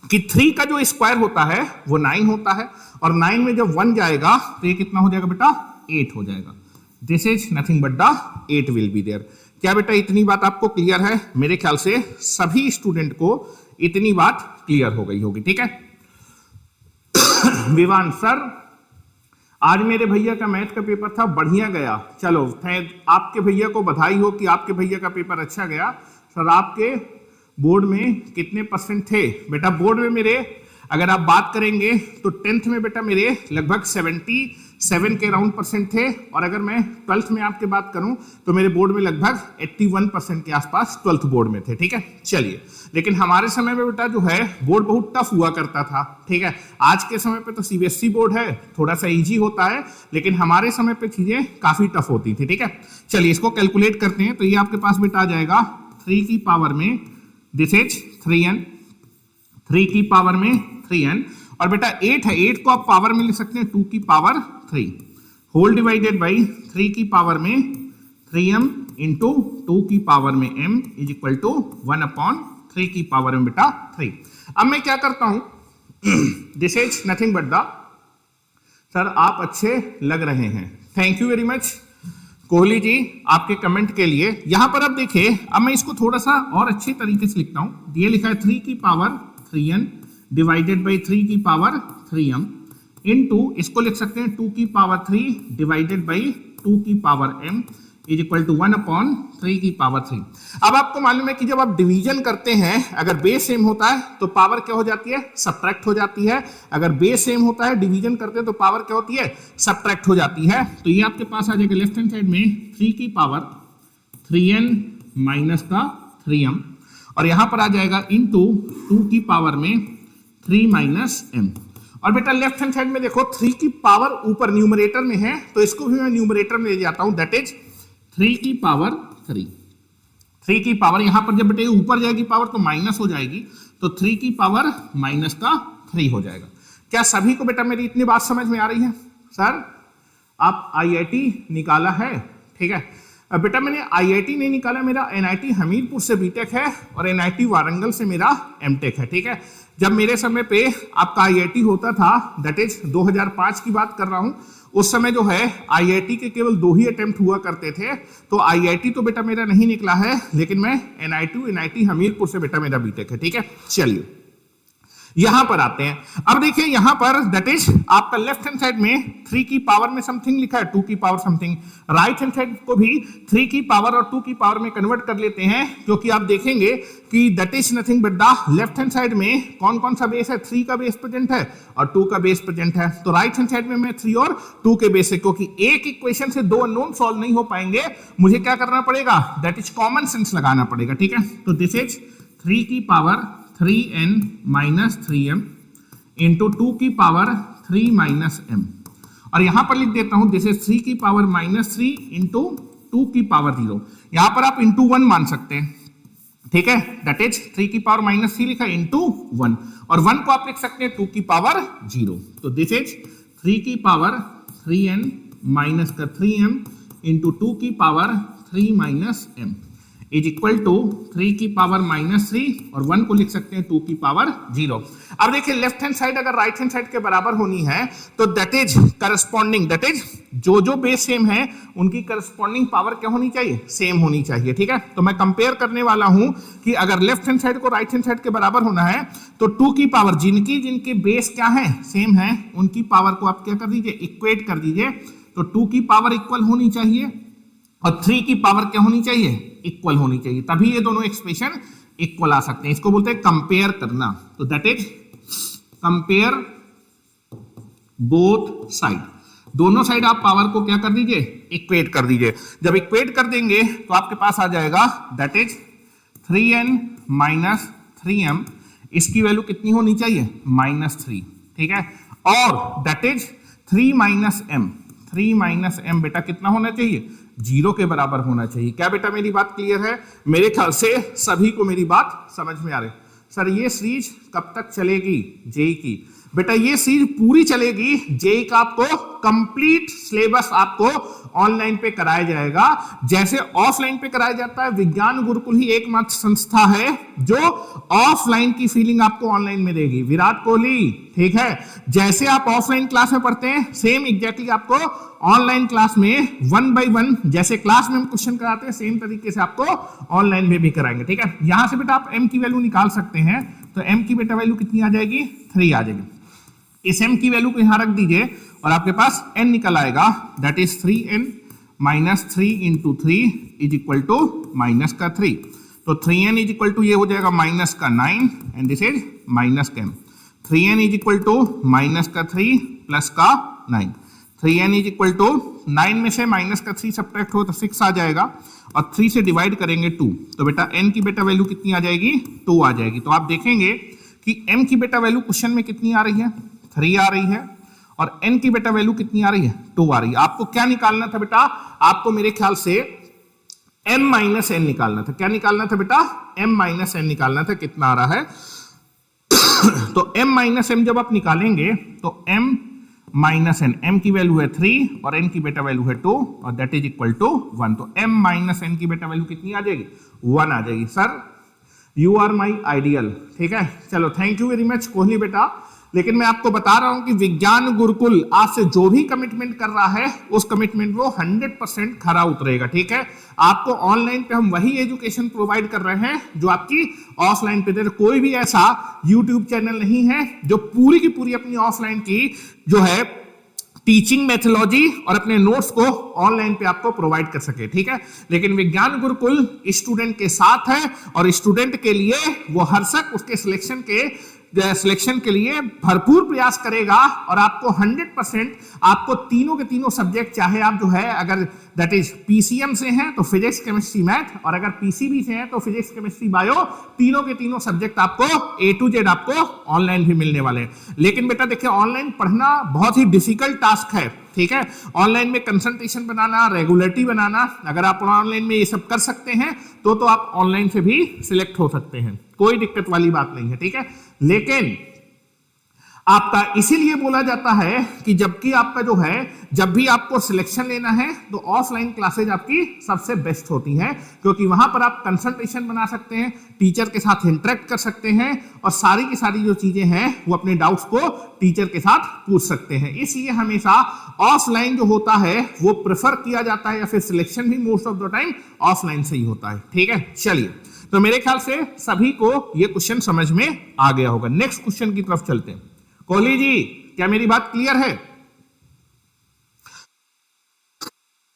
कि 3 का जो स्क्वायर होता है वो 9 होता है और 9 में जब 1 जाएगा तो ये कितना हो जाएगा बेटा 8 हो जाएगा। This is nothing but the 8 will be there. क्या बेटा इतनी बात आपको क्लियर है? मेरे ख्याल से सभी स्टूडेंट को इतनी बात क्लियर हो गई होगी। ठीक है विवान सर आज मेरे भैया का मैथ का पेपर था, बढ़िया गया, चलो आपके भैया को बधाई हो कि आपके भैया का पेपर अच्छा गया। सर आपके बोर्ड में कितने परसेंट थे? बेटा बोर्ड में मेरे अगर आप बात करेंगे तो 10th में बेटा मेरे लगभग 77 के अराउंड परसेंट थे और अगर मैं 12th में आपके बात करूं तो मेरे बोर्ड में लगभग 81% के आसपास 12th बोर्ड में थे। ठीक है चलिए, लेकिन हमारे समय में बेटा जो है बोर्ड बहुत टफ हुआ करता था। ठीक है आज के समय पे तो सीबीएसई बोर्ड है, थोड़ा सा इजी होता है, लेकिन हमारे समय पे चीजें काफी टफ होती थी। ठीक है चलिए इसको कैलकुलेट करते हैं, तो ये आपके पास बेटा आ जाएगा 3 की पावर में दिस इज 3n, 3 की पावर में 3n और बेटा 8 है, 8 को आप पावर में लिख सकते हैं 2 की पावर 3 होल डिवाइडेड बाई 3 की पावर में 3m इंटू 2 की पावर में m इज इक्वल टू 1/3 की पावर में बेटा 3। अब मैं क्या करता हूं this is nothing but the. Sir आप अच्छे लग रहे हैं, thank you very much Kohli ji आपके कमेंट के लिए। यहां पर अब देखिए अब मैं इसको थोड़ा सा और अच्छे तरीके से लिखता हूं। ये लिखा है 3 की पावर 3n डिवाइडेड बाई 3 की पावर 3m इनटू इसको लिख सकते हैं 2 की पावर 3 डिवाइडेड बाई 2 की power m is equal to 1/3 की पावर 3। अब आपको मालूम है कि जब आप डिवीजन करते हैं अगर बेस सेम होता है तो पावर क्या हो जाती है सब्ट्रैक्ट हो जाती है, अगर बेस सेम होता है डिवीजन करते हैं तो पावर क्या होती है सब्ट्रैक्ट हो जाती है। तो ये आपके पास आ जाएगा लेफ्ट हैंड साइड में 3 की पावर 3n माइनस का 3m और यहां पर आ जाएगा इनटू 2 की पावर में 3 माइनस m और बेटा लेफ्ट हैंड साइड में देखो 3 की पावर ऊपर न्यूमरेटर में है तो इसको भी मैं न्यूमरेटर में ले जाता हूं दैट इज 3 की पावर 3 की पावर यहां पर जब बेटे ऊपर जाएगी पावर तो माइनस हो जाएगी तो 3 की पावर माइनस का 3 हो जाएगा। क्या सभी को बेटा मेरी इतनी बात समझ में आ रही है? सर आप IIT निकाला है, ठीक है बेटा मैंने आईआईटी नहीं निकाला, मेरा एनआईटी हमीरपुर से बीटेक है और एनआईटी वारंगल से मेरा एमटेक है। ठीक है, जब मेरे समय पे आपका आईआईटी होता था, दैट इज 2005 की बात कर रहा हूं, उस समय जो है आईआईटी के केवल 2 ही अटेम्प्ट हुआ करते थे। तो आईआईटी तो बेटा मेरा नहीं निकला है, लेकिन मैं एनआईटी हमीरपुर से बेटा मेरा बीटेक है। ठीक है, चलिए यहां पर आते हैं। अब देखिए यहां पर दैट इज आपका लेफ्ट हैंड साइड में 3 की पावर में समथिंग लिखा है, 2 की power something. Right hand side को भी 3 की पावर और 2 की पावर में कन्वर्ट कर लेते हैं, क्योंकि आप देखेंगे कि that is nothing but the left hand side में कौन कौन सा बेस है, 3 का बेस प्रेजेंट है और 2 का बेस प्रेजेंट है। तो राइट हैंड साइड में मैं 3 और 2 के बेस है, क्योंकि एक इक्वेशन से 2 अननोन सॉल्व नहीं हो पाएंगे, मुझे क्या करना पड़ेगा, दैट इज कॉमन सेंस लगाना पड़ेगा। ठीक है, तो दिस इज 3 की power 3n minus 3m into 2 की पावर 3 माइनस m, और यहां पर लिख देता हूं दिस इज 3 की पावर माइनस 3 इंटू 2 की पावर 0। यहां पर आप इंटू 1 मान सकते हैं। ठीक है, दैट इज 3 की पावर माइनस 3 लिखा इंटू 1, और 1 को आप लिख सकते हैं 2 की पावर 0। तो दिस इज 3 की पावर 3n माइनस का 3m इंटू 2 की power 3 minus m is equal to 3 की पावर माइनस 3 और 1 को लिख सकते हैं 2 की पावर 0। अब देखिए लेफ्ट हैंड साइड अगर राइट हैंड साइड के बराबर होनी है तो that is corresponding, that is जो बेस सेम है उनकी करस्पॉन्डिंग पावर क्या होनी चाहिए, सेम होनी चाहिए। ठीक है, तो मैं कंपेयर करने वाला हूं कि अगर लेफ्ट हैंड साइड को राइट हैंड साइड के बराबर होना है तो 2 की पावर जिनके बेस क्या है, सेम है, उनकी पावर को आप क्या कर दीजिए, इक्वेट कर दीजिए। तो 2 की पावर इक्वल होनी चाहिए और 3 की पावर क्या होनी चाहिए, इक्वल होनी चाहिए, तभी ये दोनों एक्सप्रेशन इक्वल आ सकते हैं। इसको बोलते हैं कंपेयर करना। तो that is compare both side, दोनों साइड आप पावर को क्या कर दीजिए, इक्वेट कर दीजिए। जब इक्वेट कर देंगे तो आपके पास आ जाएगा that is 3n minus 3m, इसकी वैल्यू कितनी होनी चाहिए, -3। ठीक है, और दैट इज 3 माइनस m बेटा कितना होना चाहिए, 0 के बराबर होना चाहिए। क्या बेटा मेरी बात क्लियर है? मेरे ख्याल से सभी को मेरी बात समझ में आ रही है। सर ये सीरीज कब तक चलेगी, जेई की? बेटा ये सीरीज पूरी चलेगी, जेई का आपको कंप्लीट सिलेबस आपको ऑनलाइन पे कराया जाएगा, जैसे ऑफलाइन पे कराया जाता है। विज्ञान गुरुकुल ही एकमात्र संस्था है जो ऑफलाइन की फीलिंग आपको ऑनलाइन में देगी। विराट कोहली, ठीक है, जैसे आप ऑफलाइन क्लास में पढ़ते हैं सेम एग्जैक्टली आपको ऑनलाइन क्लास में 1 by 1 जैसे क्लास में हम क्वेश्चन कराते हैं सेम तरीके से आपको ऑनलाइन में भी कराएंगे। ठीक है, यहां से बेटा आप m की वैल्यू निकाल सकते हैं। तो m की बेटा वैल्यू कितनी आ जाएगी, 3 आ जाएगी। इस m की वैल्यू को यहां रख दीजिए और आपके पास n निकल आएगा, that is 3n minus 3 into 3 is equal to minus का 3। तो 3n इज इक्वल टू ये हो जाएगा माइनस का 9 एंड दिस इज माइनस का m। 3n is equal to minus का 3 प्लस का 9। 3n इज इक्वल टू 9 में से माइनस का 3 सब्ट्रैक्ट हो तो 6 आ जाएगा और 3 से डिवाइड करेंगे 2। तो बेटा n की बेटा वैल्यू कितनी आ जाएगी, 2 आ जाएगी। तो आप देखेंगे कि m की बेटा वैल्यू क्वेश्चन में कितनी आ रही है, 3 आ रही है, और n की बेटा वैल्यू कितनी आ रही है, 2 आ रही है। आपको क्या निकालना था बेटा, आपको मेरे ख्याल से m माइनस n निकालना था। क्या निकालना था बेटा, m माइनस n निकालना था। कितना आ रहा है तो m माइनस m जब आप निकालेंगे तो m माइनस n, m की वैल्यू है 3 और n की बेटा वैल्यू है 2 और दैट इज इक्वल टू 1। तो m माइनस n की बेटा वैल्यू कितनी आ जाएगी, 1 आ जाएगी। Sir you are my ideal. ठीक है, चलो thank you very much Kohli बेटा। लेकिन मैं आपको बता रहा हूं कि विज्ञान गुरुकुल आज से जो भी कमिटमेंट कर रहा है उस कमिटमेंट वो 100% खरा उतरेगा। ठीक है, आपको ऑनलाइन पे हम वही एजुकेशन प्रोवाइड कर रहे हैं जो आपकी ऑफलाइन पे दे। कोई भी ऐसा यूट्यूब चैनल नहीं है जो पूरी की पूरी अपनी ऑफलाइन की जो है टीचिंग मेथोलॉजी और अपने नोट्स को ऑनलाइन पे आपको प्रोवाइड कर सके। ठीक है, लेकिन विज्ञान गुरुकुल स्टूडेंट के साथ है और स्टूडेंट के लिए वो हरसक उसके सिलेक्शन के लिए भरपूर प्रयास करेगा और आपको 100% आपको तीनों के तीनों सब्जेक्ट, चाहे आप जो है अगर दैट इज पीसीएम से हैं तो फिजिक्स केमिस्ट्री मैथ, और अगर पीसीबी से हैं तो फिजिक्स केमिस्ट्री बायो, तीनों के तीनों सब्जेक्ट आपको A to Z आपको ऑनलाइन भी मिलने वाले हैं। लेकिन बेटा देखिए ऑनलाइन पढ़ना बहुत ही डिफिकल्ट टास्क है। ठीक है, ऑनलाइन में कंसंट्रेशन बनाना, रेगुलरिटी बनाना, अगर आप ऑनलाइन में ये सब कर सकते हैं तो आप ऑनलाइन से भी सिलेक्ट हो सकते हैं, कोई दिक्कत वाली बात नहीं है। ठीक है, लेकिन आपका इसीलिए बोला जाता है कि जबकि आपका जो है, जब भी आपको सिलेक्शन लेना है तो ऑफलाइन क्लासेज आपकी सबसे बेस्ट होती हैं, क्योंकि वहां पर आप कंसंट्रेशन बना सकते हैं, टीचर के साथ इंटरेक्ट कर सकते हैं और सारी की सारी जो चीजें हैं वो अपने डाउट्स को टीचर के साथ पूछ सकते हैं। इसलिए हमेशा ऑफलाइन जो होता है वो प्रेफर किया जाता है, या फिर सिलेक्शन भी most of the time offline से ही होता है। ठीक है, चलिए, तो मेरे ख्याल से सभी को ये क्वेश्चन समझ में आ गया होगा। नेक्स्ट क्वेश्चन की तरफ चलते हैं। कोहली जी, क्या मेरी बात क्लियर है?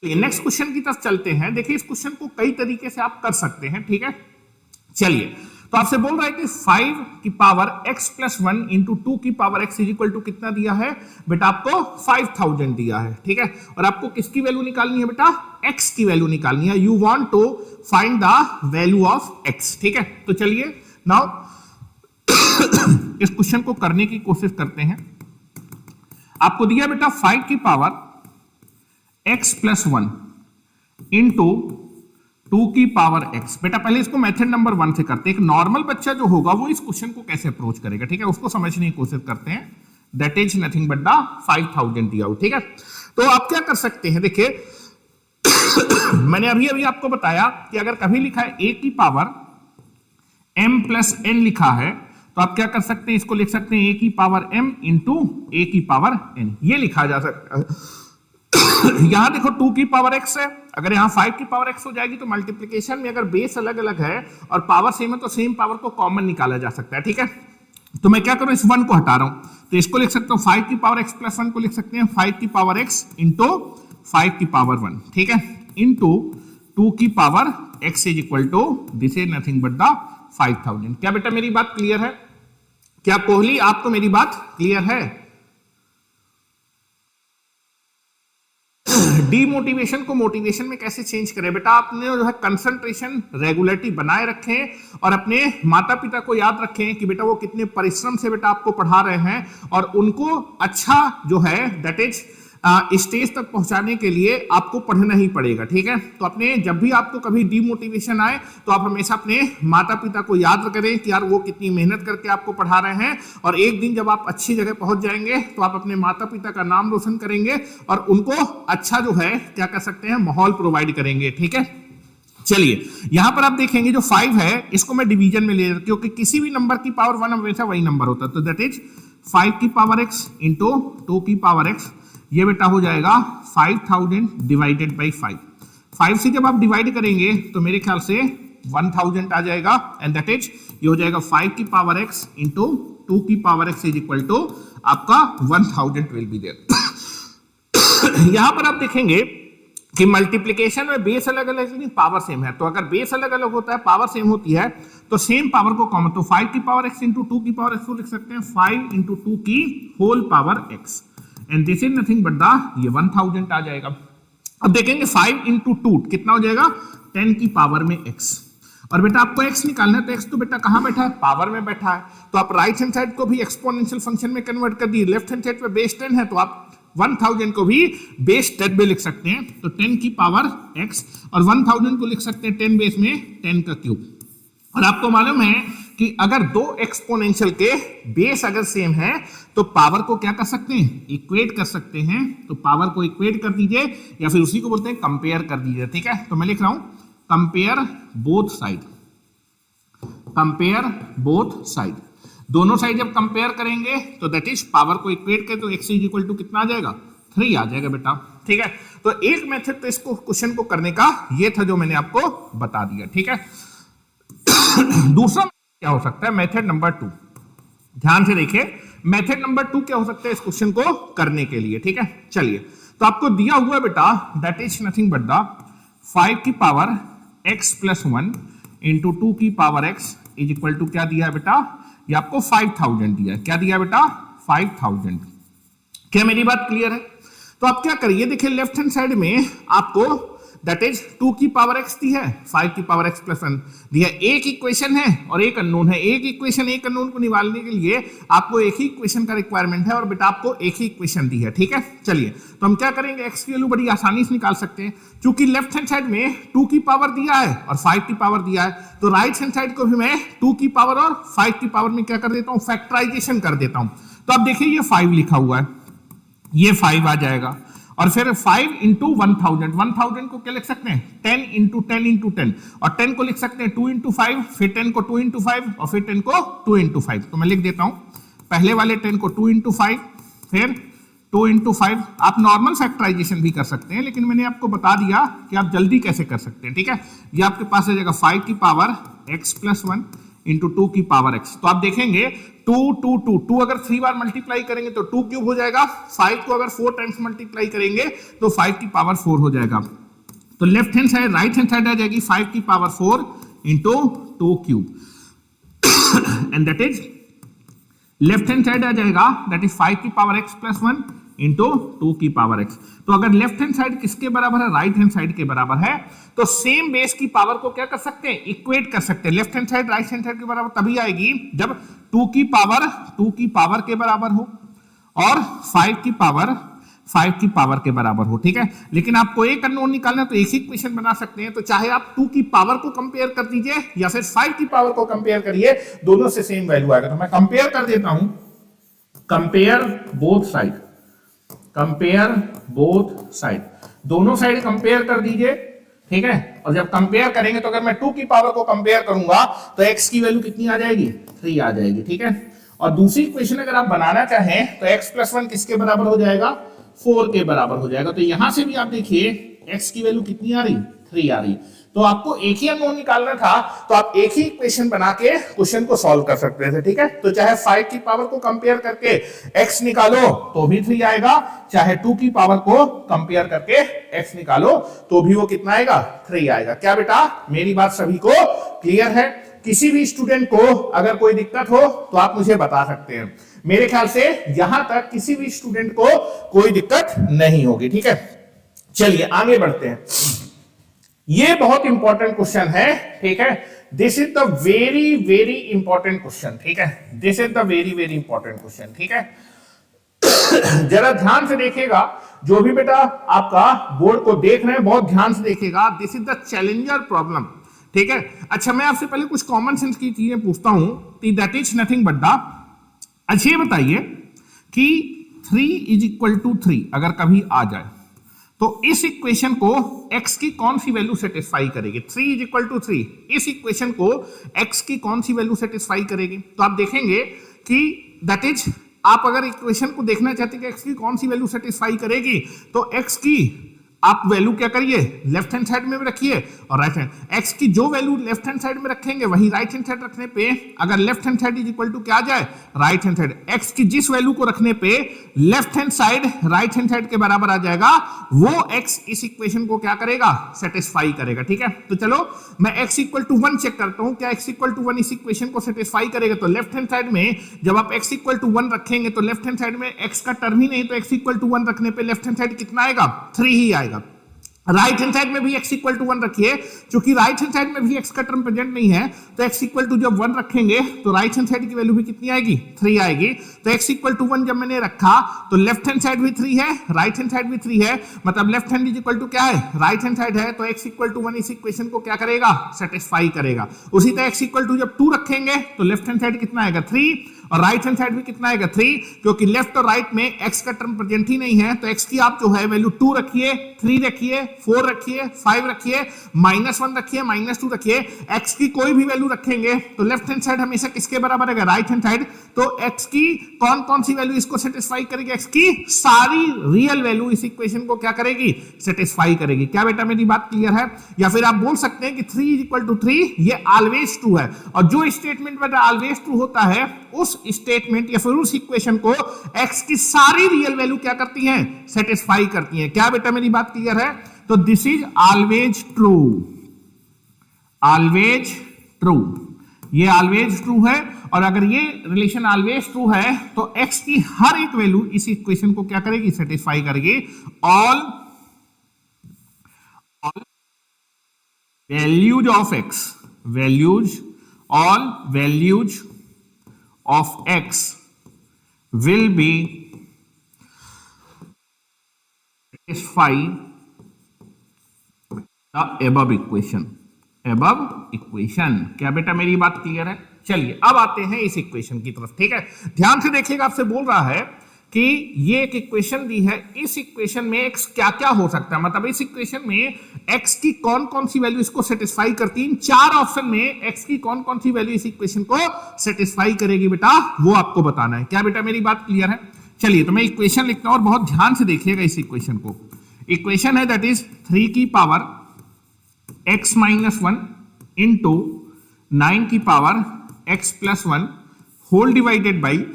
नेक्स्ट क्वेश्चन की तरफ चलते हैं। देखिए, इस क्वेश्चन को कई तरीके से आप कर सकते हैं। ठीक है, चलिए, तो आपसे बोल रहा है कि 5 की पावर x प्लस 1 इंटू 2 की power x is equal to कितना दिया है बेटा? आपको 5000 दिया है। ठीक है, और आपको किसकी वैल्यू निकालनी है बेटा? x की वैल्यू निकालनी है। You want to find the value of x। ठीक है, तो चलिए नाउ इस क्वेश्चन को करने की कोशिश करते हैं। आपको दिया बेटा 5 की पावर x प्लस 1 इंटू 2 की पावर x। बेटा पहले इसको मेथड नंबर 1 से करते हैं। एक नॉर्मल बच्चा जो होगा वो इस क्वेश्चन को कैसे अप्रोच करेगा, ठीक है, उसको समझने की कोशिश करते हैं। That is nothing but the 5000 दिया हो। ठीक है, तो आप क्या कर सकते हैं, देखिए मैंने अभी अभी आपको बताया कि अगर कभी लिखा है a की पावर m प्लस n लिखा है, तो आप क्या कर सकते हैं, इसको लिख सकते हैं a की पावर m इंटू a की पावर n, ये लिखा जा सकता है। यहां देखो 2 की पावर x है, अगर यहां 5 की पावर x हो जाएगी तो मल्टीप्लिकेशन में अगर बेस अलग अलग है और पावर सेम है तो सेम पावर को कॉमन निकाला जा सकता है। ठीक है, तो मैं क्या करूं, इस 1 को हटा रहा हूं, तो इसको लिख सकता हूं 5 की पावर x प्लस 1 को लिख सकते हैं 5 की पावर x इंटू 5 की पावर 1। ठीक है, इंटू 2 की power x is equal to this is nothing but the 5000। क्या बेटा मेरी बात क्लियर है? क्या कोहली आपको मेरी बात क्लियर है? डीमोटिवेशन को मोटिवेशन में कैसे चेंज करें बेटा? आपने जो है कंसंट्रेशन रेगुलरिटी बनाए रखें और अपने माता पिता को याद रखें कि बेटा वो कितने परिश्रम से बेटा आपको पढ़ा रहे हैं, और उनको अच्छा जो है दैट इज स्टेज तक पहुंचाने के लिए आपको पढ़ना ही पड़ेगा। ठीक है, तो अपने जब भी आपको कभी डीमोटिवेशन आए तो आप हमेशा अपने माता पिता को याद करें कि यार वो कितनी मेहनत करके आपको पढ़ा रहे हैं, और एक दिन जब आप अच्छी जगह पहुंच जाएंगे तो आप अपने माता पिता का नाम रोशन करेंगे और उनको अच्छा जो है क्या कर सकते हैं, माहौल प्रोवाइड करेंगे। ठीक है, चलिए यहां पर आप देखेंगे जो 5 है इसको मैं डिवीजन में ले, क्योंकि किसी भी नंबर की पावर 1 हमेशा वही नंबर होता है, तो दैट इज 5 की पावर x इंटू 2 की पावर x, ये बेटा हो जाएगा 5000 डिवाइडेड बाई 5। 5 से जब आप डिवाइड करेंगे तो मेरे ख्याल से 1000 आ जाएगा, एंड दैट इज ये हो जाएगा 5 की पावर x इंटू 2 की power x is equal to आपका 1000 विल बी देयर। यहां पर आप देखेंगे कि मल्टीप्लिकेशन में बेस अलग अलग लेकिन पावर सेम है, तो अगर बेस अलग अलग होता है पावर सेम होती है तो सेम पावर को कॉमन, तो 5 की पावर x इंटू 2 की पावर x को लिख सकते हैं 5 इंटू 2 की whole power x, and this is nothing but the ये 1000 आ जाएगा। अब देखेंगे 5 इंटू 2 कितना हो जाएगा, 10 की पावर में x, और बेटा आपको x निकालना है, तो x तो बेटा कहां बैठा है, पावर में बैठा है, तो आप राइट हैंड साइड को भी एक्सपोनेंशियल फंक्शन में कन्वर्ट कर दिए, लेफ्ट हैंड साइड पे बेस 10 है तो आप 1000 को भी बेस 10 में लिख सकते हैं, तो 10 की पावर x, और 1000 को लिख सकते हैं 10 बेस में 10 का क्यूब। और आपको मालूम है कि अगर दो एक्सपोनेंशियल के बेस अगर सेम है तो पावर को क्या कर सकते हैं, इक्वेट कर सकते हैं, तो पावर को इक्वेट कर दीजिए या फिर उसी को बोलते हैं कंपेयर कर दीजिए। ठीक है, तो मैं लिख रहा हूं compare both side, compare both side, दोनों साइड जब कंपेयर करेंगे तो दैट इज पावर को इक्वेट करें तो x इज इक्वल टू कितना आ जाएगा, 3 आ जाएगा बेटा। ठीक है, तो एक मेथड तो इसको क्वेश्चन को करने का ये था जो मैंने आपको बता दिया। ठीक है, दूसरा क्या हो सकता है, मेथड नंबर 2, ध्यान से देखिए मेथड नंबर 2 क्या हो सकता है इस क्वेश्चन को करने के लिए। ठीक है, चलिए, तो आपको दिया हुआ बेटा that is nothing but the 5 की पावर x प्लस 1 इंटू 2 की power x is equal to क्या दिया है बेटा, ये आपको 5000 दिया है। क्या दिया बेटा, 5000। क्या मेरी बात क्लियर है? तो आप क्या करिए, देखिए लेफ्ट हैंड साइड में आपको दैट इज 2 की पावर x दी है, 5 की पावर x प्लस 1 दिया, एक इक्वेशन है और एक अननोन है, एक इक्वेशन एक अननोन को निकालने के लिए आपको एक ही इक्वेशन का रिक्वायरमेंट है और बेटा आपको एक ही इक्वेशन दी है। ठीक है, चलिए, तो हम क्या करेंगे, x की वैल्यू बड़ी आसानी से निकाल सकते हैं, क्योंकि लेफ्ट हैंड साइड में 2 की पावर दिया है और 5 की पावर दिया है, तो राइट हैंड साइड को भी मैं 2 की पावर और 5 की पावर में क्या कर देता हूं, फैक्टराइजेशन कर देता हूं, तो अब देखिए ये 5 लिखा हुआ है, ये 5 आ जाएगा, और फिर 5 इंटू 1000, 1000 को क्या लिख सकते हैं 10 इंटू 10 इंटू 10, और 10 को लिख सकते हैं 2 इंटू 5, फिर 10 को 2 इंटू 5, और फिर 10 को 2 इंटू 5। तो मैं लिख देता हूं पहले वाले 10 को 2 इंटू 5, फिर 2 इंटू 5। आप नॉर्मल फैक्टराइजेशन भी कर सकते हैं, लेकिन मैंने आपको बता दिया कि आप जल्दी कैसे कर सकते हैं, ठीक है। ये आपके पास आ जाएगा 5 की पावर x प्लस 1 इंटू 2 की पावर x। तो आप देखेंगे 2 2 2 2 अगर 3 बार मल्टीप्लाई करेंगे तो 2 क्यूब हो जाएगा, 5 को अगर 4 टाइम्स मल्टीप्लाई करेंगे तो 5 की पावर 4 हो जाएगा। तो left hand side right hand side आ जाएगी 5 की power 4 into 2 cube, and that is left hand side आ जाएगा दैट इज 5 की पावर x प्लस 1 इंटू 2 की पावर x। तो अगर लेफ्ट हैंड साइड किसके बराबर है, राइट हैंड साइड के बराबर है, तो सेम बेस की पावर को क्या कर सकते हैं, इक्वेट कर सकते हैं। Left hand side right hand side के बराबर तभी आएगी जब 2 की पावर के बराबर हो और 5 की पावर के बराबर हो, ठीक है। लेकिन आपको एक अननोन निकालना है तो एक ही इक्वेशन बना सकते हैं। तो चाहे आप 2 की पावर को कंपेयर कर दीजिए या फिर 5 की पावर को कंपेयर करिए, दोनों से सेम वैल्यू आएगा। तो मैं कंपेयर कर देता हूं, कंपेयर बोथ साइड, दोनों साइड कंपेयर कर दीजिए, ठीक है। और जब कंपेयर करेंगे तो अगर मैं 2 की पावर को कंपेयर करूंगा तो x की वैल्यू कितनी आ जाएगी, 3 आ जाएगी, ठीक है। और दूसरी इक्वेशन अगर आप बनाना चाहें तो x प्लस 1 किसके बराबर हो जाएगा, 4 के बराबर हो जाएगा। तो यहां से भी आप देखिए x की वैल्यू कितनी आ रही, 3 आ रही। तो आपको एक ही अननोन निकालना था तो आप एक ही इक्वेशन बना के क्वेश्चन को सॉल्व कर सकते थे, ठीक है। तो चाहे 5 की पावर को कंपेयर करके x निकालो तो भी 3 आएगा, चाहे 2 की पावर को कंपेयर करके x निकालो तो भी वो कितना आएगा, 3 आएगा। क्या बेटा मेरी बात सभी को क्लियर है? किसी भी स्टूडेंट को अगर कोई दिक्कत हो तो आप मुझे बता सकते हैं। मेरे ख्याल से यहां तक किसी भी स्टूडेंट को कोई दिक्कत नहीं होगी, ठीक है। चलिए आगे बढ़ते हैं। ये बहुत इंपॉर्टेंट क्वेश्चन है, ठीक है। This is the very very important question, ठीक है। This is the very very important question, ठीक है। जरा ध्यान से देखिएगा, जो भी बेटा आपका बोर्ड को देख रहे हैं बहुत ध्यान से देखिएगा। This is the challenger problem, ठीक है। अच्छा मैं आपसे पहले कुछ कॉमन सेंस की चीजें पूछता हूं, that is nothing but the, अच्छा ये बताइए कि 3 इज इक्वल टू 3 अगर कभी आ जाए तो इस इक्वेशन को x की कौन सी वैल्यू सेटिस्फाई करेगी? 3 इज इक्वल टू 3 इस इक्वेशन को x की कौन सी वैल्यू सेटिस्फाई करेगी? तो आप देखेंगे कि दैट इज, आप अगर इक्वेशन को देखना चाहते हैं कि x की कौन सी वैल्यू सेटिस्फाई करेगी तो x की आप वैल्यू क्या करिए, लेफ्ट हैंड साइड में भी रखिए और राइट हैंड, x की जो वैल्यू लेफ्ट हैंड साइड में रखेंगे वही राइट हैंड साइड रखने पे अगर left hand side is equal to क्या आ जाए, राइट हैंड साइड, x की जिस वैल्यू को रखने पे left hand side right hand side के बराबर आ जाएगा वो x इस इक्वेशन को क्या करेगा, सेटिस्फाई करेगा, ठीक है। तो चलो मैं x इक्वल टू 1 चेक करता हूं, क्या x इक्वल टू 1 इस इक्वेशन को सेटिस्फाई करेगा? तो लेफ्ट हैंड साइड में जब आप x इक्वल टू 1 रखेंगे तो लेफ्ट हैंड साइड में x का टर्म ही नहीं, तो x इक्वल टू 1 रखने पे लेफ्ट हैंड साइड कितना आएगा, 3 ही आएगा। राइट हैंड साइड में भी x इक्वल टू 1 रखिए, क्योंकि राइट हैंड साइड में भी x का टर्म प्रेजेंट नहीं है, तो x इक्वल टू जब 1 रखेंगे तो राइट हैंड साइड की वैल्यू भी कितनी आएगी, 3 आएगी। तो x इक्वल टू 1 जब मैंने रखा तो लेफ्ट हैंड साइड भी 3 है, राइट हैंड साइड भी 3 है, मतलब left hand is equal to क्या है, राइट हैंड साइड है, तो x इक्वल टू 1 इस इक्वेशन को क्या करेगा, सेटिस्फाई करेगा। उसी तरह x इक्वल टू जब 2 रखेंगे तो लेफ्ट हैंड साइड कितना आएगा, 3, और राइट हैंड साइड भी कितना आएगा, 3, क्योंकि लेफ्ट और राइट में x का टर्म प्रेजेंट ही नहीं है, तो x की आप जो है वैल्यू 2 रखिए, 3 रखिए, 4 रखिए, 5 रखिए, -1 रखिए, -2 रखिए, x की कोई भी वैल्यू रखेंगे तो लेफ्ट हैंड साइड हमेशा किसके बराबर है, राइट हैंड साइड। तो x की कौन कौन सी वैल्यू इसको सेटिस्फाई करेगी, x की सारी रियल वैल्यू इस इक्वेशन को क्या करेगी, सेटिस्फाई करेगी। क्या बेटा मेरी बात क्लियर है? या फिर आप बोल सकते हैं कि 3 इज इक्वल टू 3 ये ऑलवेज ट्रू है, और जो स्टेटमेंट बेटा ऑलवेज ट्रू होता है उस स्टेटमेंट या फिर उस इक्वेशन को x की सारी रियल वैल्यू क्या करती हैं, सेटिस्फाई करती हैं। क्या बेटा मेरी बात क्लियर है? तो this is always true, always true, ये ऑलवेज ट्रू है। और अगर ये रिलेशन ऑलवेज ट्रू है तो x की हर एक वैल्यू इस इक्वेशन को क्या करेगी, सेटिस्फाई करेगी। All values of x, values, all values of x will be satisfy the above equation, above equation। क्या बेटा मेरी बात क्लियर है? चलिए अब आते हैं इस इक्वेशन की तरफ, ठीक है। ध्यान से देखिएगा, आपसे बोल रहा है कि ये एक इक्वेशन दी है, इस इक्वेशन में x क्या क्या हो सकता है, मतलब इस इक्वेशन में x की कौन कौन सी वैल्यू इसको सेटिस्फाई करती है। इन 4 ऑप्शन में x की कौन कौन सी वैल्यू इस इक्वेशन को सेटिस्फाई करेगी बेटा, वो आपको बताना है। क्या बेटा मेरी बात क्लियर है? चलिए तो मैं इक्वेशन लिखता हूं और बहुत ध्यान से देखिएगा इस इक्वेशन को। इक्वेशन है दैट इज 3 की पावर x माइनस 1 इंटू 9 की power x plus 1 whole divided by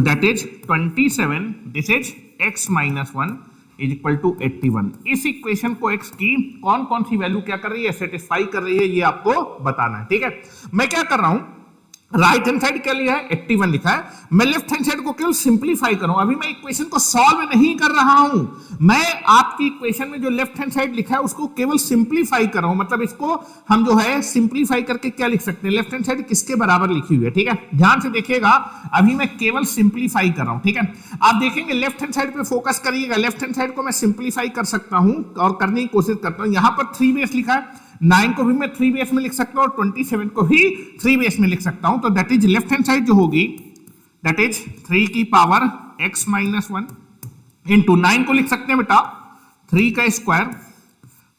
that is 27, this is x minus 1 is equal to 81। इस इक्वेशन को x की कौन कौन सी वैल्यू क्या कर रही है, सेटिस्फाई कर रही है, ये आपको बताना है, ठीक है। मैं क्या कर रहा हूं, राइट हैंड साइड क्या लिया है, 81 लिखा है, मैं लेफ्ट हैंड साइड को केवल सिंपलीफाई करूं। अभी मैं इक्वेशन को सॉल्व नहीं कर रहा हूं, मैं आपकी इक्वेशन में जो लेफ्ट हैंड साइड लिखा है उसको केवल सिंपलीफाई कर रहा हूं। मतलब इसको हम जो है सिंपलीफाई करके क्या लिख सकते हैं, लेफ्ट हैंड साइड किसके बराबर लिखी हुई है, ठीक है। ध्यान से देखिएगा, अभी मैं केवल सिंपलीफाई कर रहा हूं, ठीक है। आप देखेंगे लेफ्ट हैंड साइड पे फोकस करिएगा, लेफ्ट हैंड साइड को मैं सिंपलीफाई कर सकता हूं और करने की कोशिश करता हूं। यहां पर 3 बेस लिखा है, 9 को भी मैं 3 बेस में लिख सकता हूं और 27 को भी 3 बेस में लिख सकता हूं। तो that is left hand side जो होगी दैट इज 3 की पावर x माइनस 1 इंटू 9 को लिख सकते हैं बेटा 3 का square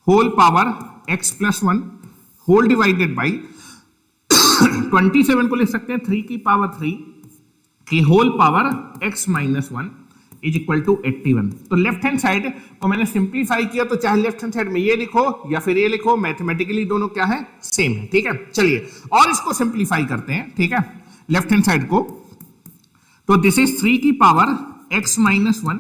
whole power x plus 1 whole divided by 27 को लिख सकते हैं 3 की पावर 3 की whole power x minus 1 is equal to 81। तो लेफ्ट हैंड साइड को मैंने सिंप्लीफाई किया, तो चाहे लेफ्ट हैंड साइड में ये लिखो या फिर ये लिखो, मैथमेटिकली दोनों क्या है, सेम है, ठीक है। चलिए और इसको सिंप्लीफाई करते हैं, ठीक है, लेफ्ट हैंड साइड को। तो दिस इज 3 की पावर x माइनस 1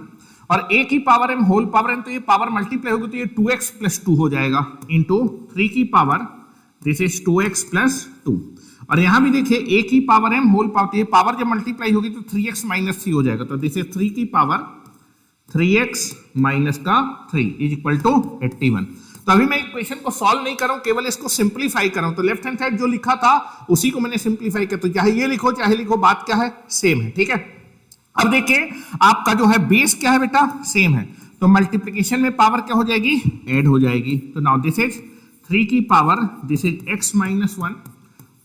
और a की power m whole power m, तो ये पावर मल्टीप्लाई होगी तो ये 2x प्लस 2 हो जाएगा इंटू 3 की power this is 2x plus 2। और यहां भी देखिए a की पावर m होल पावर, तो ये पावर जब मल्टीप्लाई होगी तो 3x माइनस 3 हो जाएगा। तो दिस इज 3 की पावर 3x माइनस का 3 इज इक्वल टू 81। तो अभी मैं इक्वेशन को सॉल्व नहीं कर रहा हूं, केवल इसको सिंप्लीफाई कर रहा हूं। तो लेफ्ट हैंड साइड जो लिखा था उसी को मैंने सिंप्लीफाई किया, तो चाहे ये लिखो चाहे लिखो, बात क्या है, सेम है, ठीक है। अब देखिए आपका जो है बेस क्या है बेटा, सेम है, तो मल्टीप्लीकेशन में पावर क्या हो जाएगी, ऐड हो जाएगी। तो नाउ दिस इज 3 की power this is x minus 1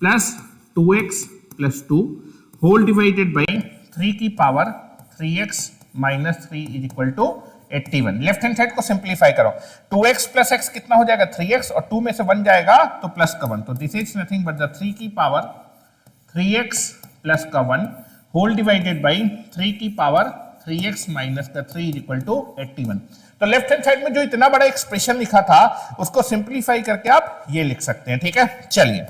plus 2x plus 2 whole divided by 3 की power 3x minus 3 is equal to 81। Left hand side को सिंप्लीफाई करो, 2x प्लस x कितना हो जाएगा, 3x, और 2 में से 1 जाएगा तो प्लस का 1, तो this is nothing but the 3 की पावर 3x प्लस का 1 होल डिवाइडेड बाई 3 की पावर 3x माइनस का 3 इज इक्वल टू 81। तो लेफ्ट हैंड साइड में जो इतना बड़ा एक्सप्रेशन लिखा था उसको सिंप्लीफाई करके आप ये लिख सकते हैं, ठीक है। चलिए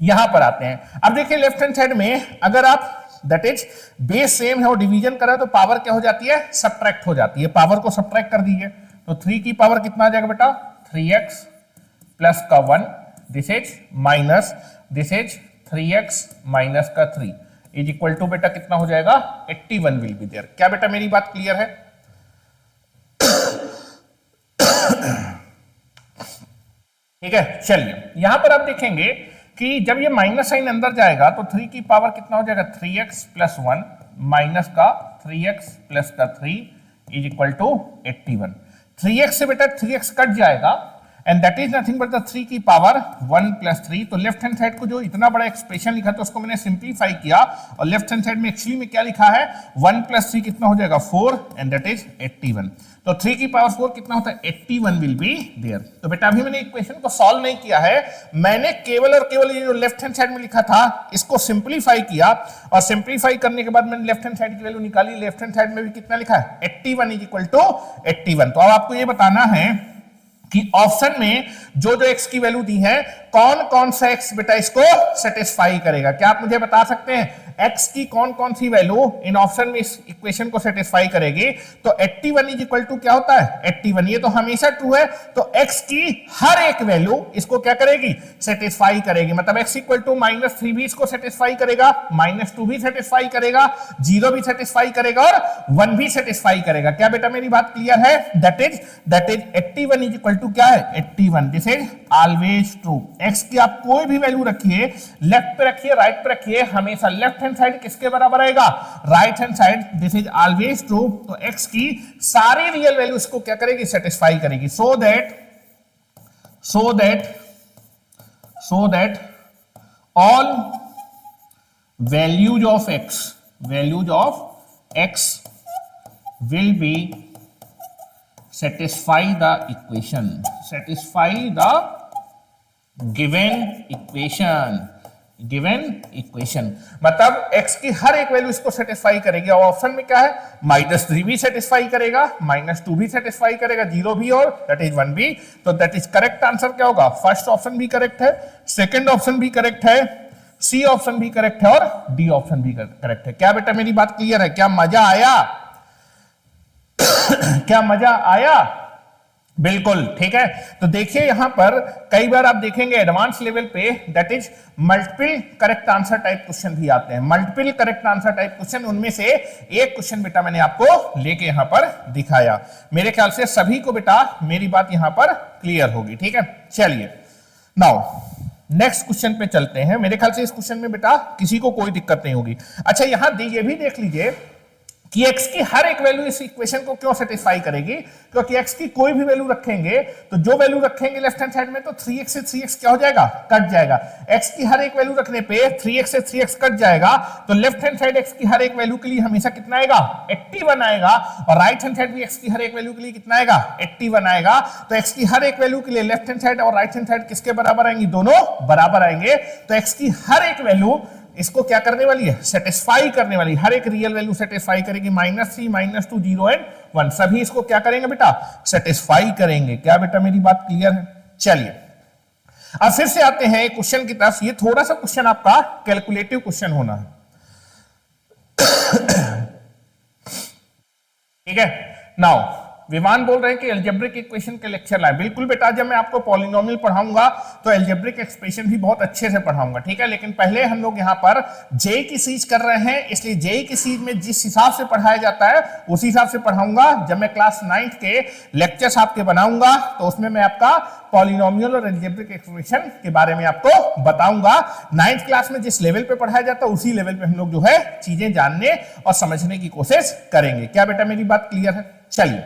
यहां पर आते हैं। अब देखिए लेफ्ट हैंड साइड में अगर आप दैट इज बेस सेम है और डिवीजन करें तो पावर क्या हो जाती है, सब्ट्रैक्ट हो जाती है। पावर को सब्ट्रैक्ट कर दीजिए तो 3 की पावर कितना आ जाएगा बेटा, 3x प्लस का 1 this is minus this is 3x minus का 3 इज इक्वल टू बेटा कितना हो जाएगा, 81 विल बी देयर। क्या बेटा मेरी बात क्लियर है? ठीक है। चलिए यहां पर आप देखेंगे कि जब ये माइनस साइन अंदर जाएगा तो 3 की पावर कितना हो जाएगा, 3x प्लस 1 माइनस का 3x प्लस का 3 इज इक्वल टू 81। 3x से बेटा 3x कट जाएगा and that is nothing but the 3 की पावर 1 प्लस 3। तो लेफ्ट हैंड साइड को जो इतना बड़ा एक्सप्रेशन लिखा था उसको मैंने सिंप्लीफाई किया और लेफ्ट हैंड साइड में एक्चुअली में क्या लिखा है, 1 प्लस 3 कितना हो जाएगा, 4 एंड दैट इज 81। तो 3 की पावर 4 कितना होता है, 81 विल बी देयर। तो बेटा अभी मैंने इक्वेशन को सॉल्व नहीं किया है, मैंने केवल और केवल ये जो लेफ्ट हैंड साइड में लिखा था इसको सिंप्लीफाई किया और सिंप्लीफाई करने के बाद मैंने लेफ्ट हैंड साइड की वैल्यू निकाली। लेफ्ट हैंड साइड में भी कितना लिखा है, 81 इज इक्वल टू 81। तो अब आपको ये बताना है कि ऑप्शन में जो जो x की वैल्यू दी है कौन कौन सा x बेटा इसको सेटिस्फाई करेगा। क्या आप मुझे बता सकते हैं x की कौन कौन सी वैल्यू इन ऑप्शन में इस इक्वेशन को सेटिस्फाई करेगी? तो 81 इज इक्वल टू क्या होता है, 81, ये तो हमेशा ट्रू है। तो x की हर एक वैल्यू इसको क्या करेगी, सेटिस्फाई करेगी। मतलब x इक्वल टू -3 भी इसको सेटिस्फाई करेगा, -2 भी सेटिस्फाई करेगा, 0 भी सेटिस्फाई करेगा और 1 भी सेटिस्फाई करेगा। क्या बेटा मेरी बात क्लियर है? That is 81 is equal to क्या है, 81। This is always true. x की आप कोई भी वैल्यू रखिए, लेफ्ट पे रखिए राइट पे रखिए, हमेशा लेफ्ट हैंड साइड किसके बराबर आएगा, right hand side. This is always true. तो x की सारी रियल वैल्यूज को क्या करेगी, सेटिस्फाई करेगी। So that all values of x will be satisfy the given equation. मतलब x की हर एक वैल्यू इसको सेटिस्फाई करेगी। और ऑप्शन में क्या है, -3 भी सेटिस्फाई करेगा, -2 भी सेटिस्फाई करेगा, 0 भी और दैट इज 1 भी। तो दैट इज करेक्ट आंसर क्या होगा, फर्स्ट ऑप्शन भी करेक्ट है, सेकंड ऑप्शन भी करेक्ट है, सी ऑप्शन भी करेक्ट है और डी ऑप्शन भी करेक्ट है। क्या बेटा मेरी बात क्लियर है? क्या मजा आया? क्या मजा आया? बिल्कुल ठीक है। तो देखिए यहां पर कई बार आप देखेंगे एडवांस लेवल पे that is multiple correct answer type question भी आते हैं। Multiple correct answer type question, उनमें से एक क्वेश्चन बेटा मैंने आपको लेके यहां पर दिखाया। मेरे ख्याल से सभी को बेटा मेरी बात यहां पर क्लियर होगी। ठीक है, चलिए नाउ नेक्स्ट क्वेश्चन पे चलते हैं। मेरे ख्याल से इस क्वेश्चन में बेटा किसी को कोई दिक्कत नहीं होगी। अच्छा यहां ये भी देख लीजिए कि x की हर एक वैल्यू इस इक्वेशन को क्यों सेटिस्फाई करेगी, क्योंकि x की कोई भी वैल्यू रखेंगे तो जो वैल्यू रखेंगे लेफ्ट हैंड साइड में तो 3x से 3x क्या हो जाएगा, कट जाएगा। x की हर एक वैल्यू रखने पे 3x से 3x कट जाएगा तो लेफ्ट हैंड साइड x की हर एक वैल्यू के लिए हमेशा कितना आएगा, 81 आएगा। और राइट हैंड साइड भी x की हर एक वैल्यू के लिए कितना आएगा, 81 आएगा। तो x की हर एक वैल्यू के लिए लेफ्ट हैंड साइड और राइट हैंड साइड किसके बराबर आएंगी, दोनों बराबर आएंगे। तो x की हर एक वैल्यू इसको क्या करने वाली है, सेटिस्फाई करने वाली। हर एक रियल वैल्यू सेटिस्फाई करेगी, -3, -2, 0 एंड 1 सभी इसको क्या करेंगे बेटा, सेटिस्फाई करेंगे। क्या बेटा मेरी बात क्लियर है? चलिए अब फिर से आते हैं क्वेश्चन की तरफ। ये थोड़ा सा क्वेश्चन आपका कैलकुलेटिव क्वेश्चन होना है। ठीक है, नाउ विमान बोल रहे हैं कि अलजेब्रिक इक्वेशन के लेक्चर लाए। बिल्कुल बेटा, जब मैं आपको पॉलिनोमियल पढ़ाऊंगा तो अलजेब्रिक एक्सप्रेशन भी बहुत अच्छे से पढ़ाऊंगा। ठीक है, लेकिन पहले हम लोग यहाँ पर जेई की सीरीज कर रहे हैं, इसलिए जेई की सीरीज में जिस हिसाब से पढ़ाया जाता है उसी हिसाब से पढ़ाऊंगा। जब मैं क्लास 9th के लेक्चर्स आपके बनाऊंगा तो उसमें मैं आपका पॉलिनोमियल और अलजेब्रिक एक्सप्रेशन के बारे में आपको बताऊंगा। 9th क्लास में जिस लेवल पे पढ़ाया जाता है उसी लेवल पे हम लोग जो है चीजें जानने और समझने की कोशिश करेंगे। क्या बेटा मेरी बात क्लियर है? चलिए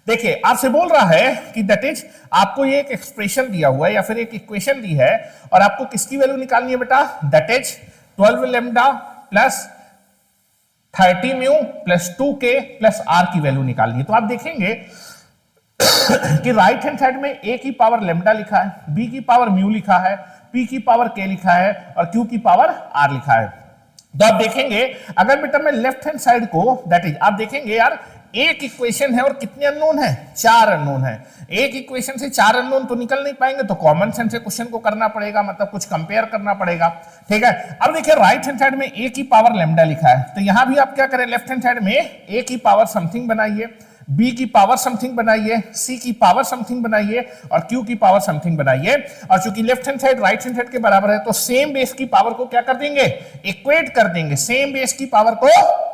देखिए, आपसे बोल रहा है कि दैट इज आपको ये एक एक्सप्रेशन दिया हुआ है या फिर एक इक्वेशन दी है और आपको किसकी वैल्यू निकालनी है बेटा, that is 12 lambda plus 30 mu plus 2k plus r की वैल्यू निकालनी है। तो आप देखेंगे कि राइट हैंड साइड में a की पावर लैम्डा लिखा है, b की पावर म्यू लिखा है, p की पावर k लिखा है और q की पावर r लिखा है। तो आप देखेंगे अगर बेटा मैं लेफ्ट हैंड साइड को दैट इज आप देखेंगे यार एक इक्वेशन है और कितने अननोन है, 4 अननोन है। एक इक्वेशन से 4 अननोन तो निकल नहीं पाएंगे, तो कॉमन सेंस से क्वेश्चन को करना पड़ेगा, मतलब कुछ कंपेयर करना पड़ेगा। ठीक है, अब देखिए राइट हैंड साइड में a की पावर लैम्डा लिखा है, तो यहां भी आप क्या करें, लेफ्ट हैंड साइड में a की पावर समथिंग बनाइए, b की पावर समथिंग बनाइए, c की पावर समथिंग बनाइए और q की पावर समथिंग बनाइए। और चूंकि left hand side right hand side के बराबर है तो सेम बेस की पावर को क्या कर देंगे, इक्वेट कर देंगे। सेम बेस की पावर को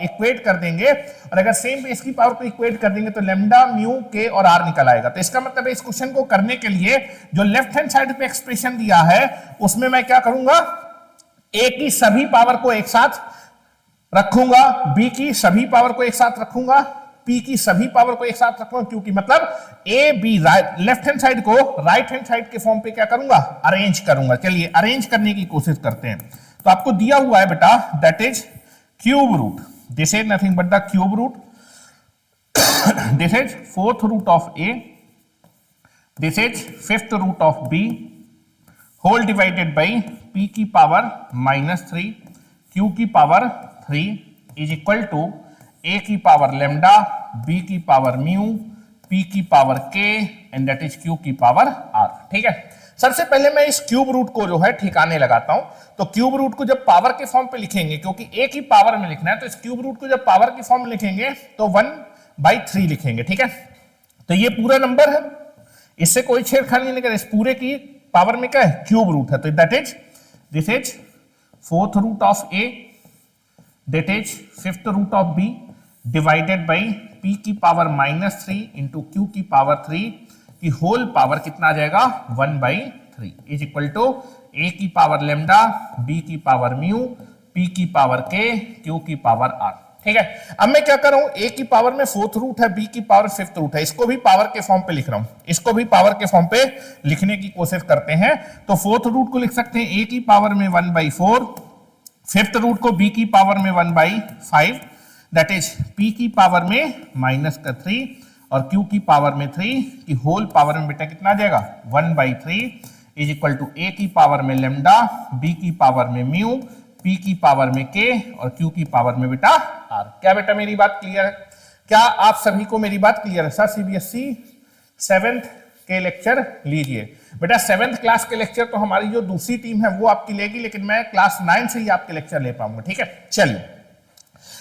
इक्वेट कर देंगे और अगर सेम बेस की पावर को इक्वेट कर देंगे तो लैम्डा, म्यू, k और r निकल आएगा। तो इसका मतलब है इस क्वेश्चन को करने के लिए जो लेफ्ट हैंड साइड पे एक्सप्रेशन दिया है उसमें मैं क्या करूंगा, a की सभी पावर को एक साथ रखूंगा, b की सभी पावर को एक साथ रखूंगा, p की सभी पावर को एक साथ रखूंगा, क्योंकि मतलब a b left hand side को राइट हैंड साइड के फॉर्म पे क्या करूंगा, अरेंज करूंगा। चलिए अरेंज करने की कोशिश करते हैं। तो आपको दिया हुआ है बेटा that is cube root, this is nothing but the cube root, this is 4th root of a, this is 5th root of b whole divided by p की पावर -3 q की power 3 is equal to a की power lambda, b की power mu, p की power k and that is q की power r। ठीक है, सबसे पहले मैं इस क्यूब रूट को जो है ठिकाने लगाता हूं। तो क्यूब रूट को जब पावर के फॉर्म पे लिखेंगे, क्योंकि a की पावर में लिखना है, तो इस क्यूब रूट को जब पावर की फॉर्म में लिखेंगे तो 1/3 लिखेंगे। ठीक है, तो ये पूरा नंबर है, इससे कोई छेड़खानी नहीं करें, इस पूरे की पावर में क्या है, क्यूब रूट है। तो that is this is 4th root of a, that is 5th root of b divided by p की पावर -3 इंटू q की पावर 3 की होल पावर कितना आ जाएगा, 1/3 इज इक्वल टू a की पावर लैम्डा, b की पावर म्यू, p की power k, q की पावर r। ठीक है। अब मैं क्या कर रहा हूं, ए की पावर में फोर्थ रूट है, बी की पावर फिफ्थ रूट है, इसको भी पावर के फॉर्म पे लिख रहा हूं, इसको भी पावर के फॉर्म पे लिखने की कोशिश करते हैं। तो फोर्थ रूट को लिख सकते हैं ए की पावर में 1/4, फिफ्थ रूट को बी की पावर में 1/5, दैट इज पी की पावर में -3 और क्यू की पावर में 3 की होल पावर में बेटा कितना आ जाएगा 1/3 इज इक्वल टू ए की पावर में लेमडा, बी की पावर में म्यू, पी की पावर में के और क्यू की पावर में बेटा आर। क्या बेटा मेरी बात क्लियर है? क्या आप सभी को मेरी बात क्लियर है? सर सीबीएसई 7th के लेक्चर लीजिए बेटा। 7th क्लास के लेक्चर तो हमारी जो दूसरी टीम है वो आपकी लेगी, लेकिन मैं क्लास 9 से ही आपके लेक्चर ले पाऊंगा। ठीक है, चलिए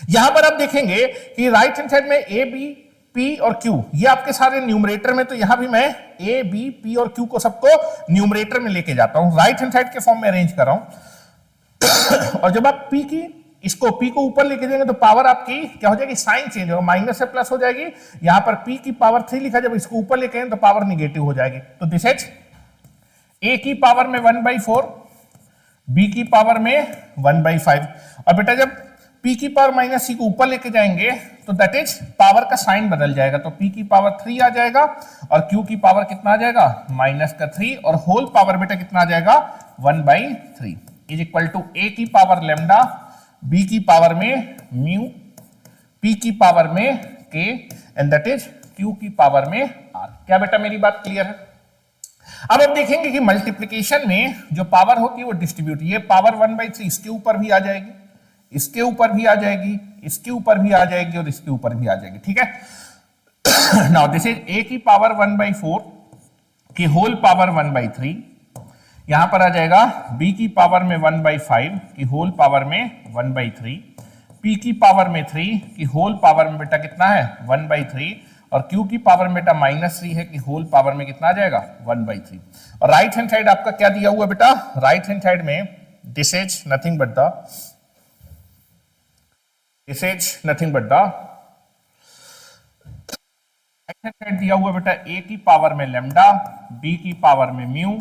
यहां पर आप देखेंगे कि राइट हैंड साइड में ए बी पी और क्यू ये आपके सारे न्यूमरेटर में, तो यहां भी मैं ए बी पी और क्यू को सबको न्यूमरेटर में लेके जाता हूं, राइट हैंड साइड के फॉर्म में अरेंज कर रहा हूं। और जब आप पी की इसको पी को ऊपर लेके जाएंगे तो पावर आपकी क्या हो जाएगी, साइन चेंज होगा, माइनस से प्लस हो जाएगी। यहां पर पी की पावर 3 लिखा, जब इसको ऊपर लेके आएंगे तो पावर निगेटिव हो जाएगी। तो दिस इज ए की पावर में 1/4, बी की पावर में 1/5 और बेटा जब p की पावर माइनस सी को ऊपर लेके जाएंगे तो दैट इज पावर का साइन बदल जाएगा, तो p की पावर 3 आ जाएगा और q की पावर कितना आ जाएगा -3 और होल पावर बेटा कितना आ जाएगा 1/3 इज इक्वल टू a की पावर लेमडा, b की पावर में म्यू, p की पावर में k and that is q की पावर में r। क्या बेटा मेरी बात क्लियर है? अब आप देखेंगे कि मल्टीप्लिकेशन में जो पावर होती है वो डिस्ट्रीब्यूट, ये पावर 1/3 इसके ऊपर भी आ जाएगी, इसके ऊपर भी आ जाएगी, इसके ऊपर भी आ जाएगी और इसके ऊपर भी आ जाएगी। ठीक है, नाउ दिस इज a की पावर 1/4 की होल पावर 1/3, यहां पर आ जाएगा b की पावर में 1/5 की होल पावर में 1/3, p की पावर में 3 की होल पावर में बेटा कितना है 1/3 और q की पावर में बेटा -3 है कि होल पावर में कितना आ जाएगा 1/3। और राइट हैंड साइड आपका क्या दिया हुआ बेटा, राइट हैंड साइड में this is nothing but the this is nothing but the right hand side दिया हुआ बेटा a की पावर में लेमडा, b की पावर में म्यू,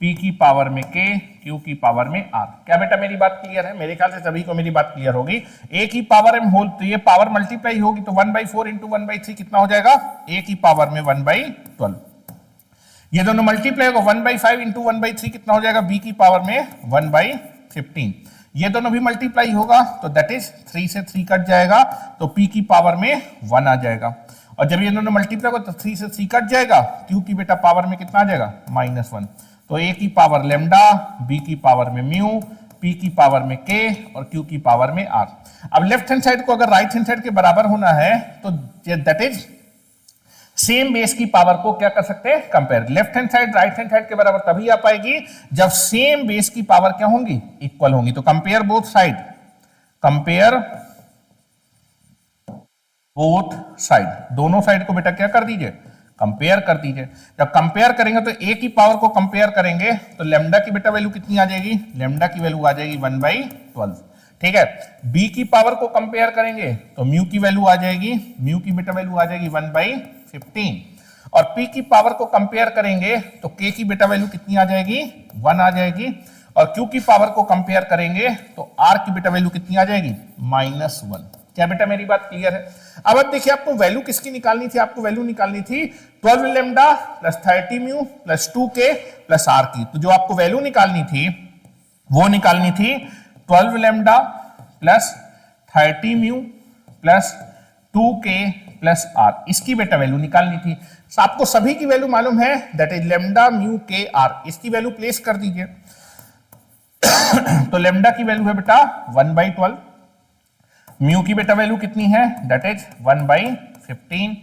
p की पावर में k, q की पावर में r। क्या बेटा मेरी बात क्लियर है? मेरे ख्याल से सभी को मेरी बात क्लियर होगी। a की पावर m होल, तो ये पावर मल्टीप्लाई होगी तो 1/4 इंटू 1/3 कितना हो जाएगा, a की पावर में 1/12। ये दोनों मल्टीप्लाई होगा 1/5 इंटू 1/3 कितना हो जाएगा, b की पावर में 1/15। ये दोनों भी मल्टीप्लाई होगा तो दैट इज 3 से 3 कट जाएगा तो p की पावर में 1 आ जाएगा। और जब ये दोनों मल्टीप्लाई होगा तो 3 से 3 कट जाएगा, q की बेटा पावर में कितना आ जाएगा -1। तो a की पावर लेमडा, b की पावर में म्यू, p की पावर में k और q की पावर में r। अब लेफ्ट हैंड साइड को अगर राइट हैंड साइड के बराबर होना है तो दैट इज सेम बेस की पावर को क्या कर सकते हैं, compare. Left hand side right hand side के बराबर तभी आ पाएगी जब सेम बेस की पावर क्या होंगी, इक्वल होंगी। तो compare both side, compare both side, दोनों साइड को बेटा क्या कर दीजिए, कंपेयर कर दीजिए। जब कंपेयर करेंगे तो a की पावर को कंपेयर करेंगे तो लेमडा की बेटा वैल्यू कितनी आ जाएगी, लेमडा की वैल्यू आ जाएगी 1/12। ठीक है, b की पावर को कंपेयर करेंगे तो म्यू की वैल्यू आ जाएगी, म्यू की बेटा वैल्यू आ जाएगी 1/15 और p की पावर को कंपेयर करेंगे तो k की बेटा वैल्यू कितनी आ जाएगी, 1 आ जाएगी और q की पावर को कंपेयर करेंगे तो r की बेटा वैल्यू कितनी आ जाएगी, -1। क्या बेटा मेरी बात क्लियर है? अब आप देखिए आपको वैल्यू किसकी निकालनी थी, आपको वैल्यू निकालनी थी 12 lambda plus 30 mu plus 2k plus r की। तो जो आपको वैल्यू निकालनी थी वो निकालनी थी 12 lambda plus 30 mu plus 2k plus r, इसकी बेटा वैल्यू निकालनी थी। आपको सभी की वैल्यू मालूम है, that is lambda mu k r, इसकी वैल्यू प्लेस कर दीजिए। तो लेमडा की वैल्यू है बेटा 1/12, म्यू की बेटा वैल्यू कितनी है, दैट इज 1/15,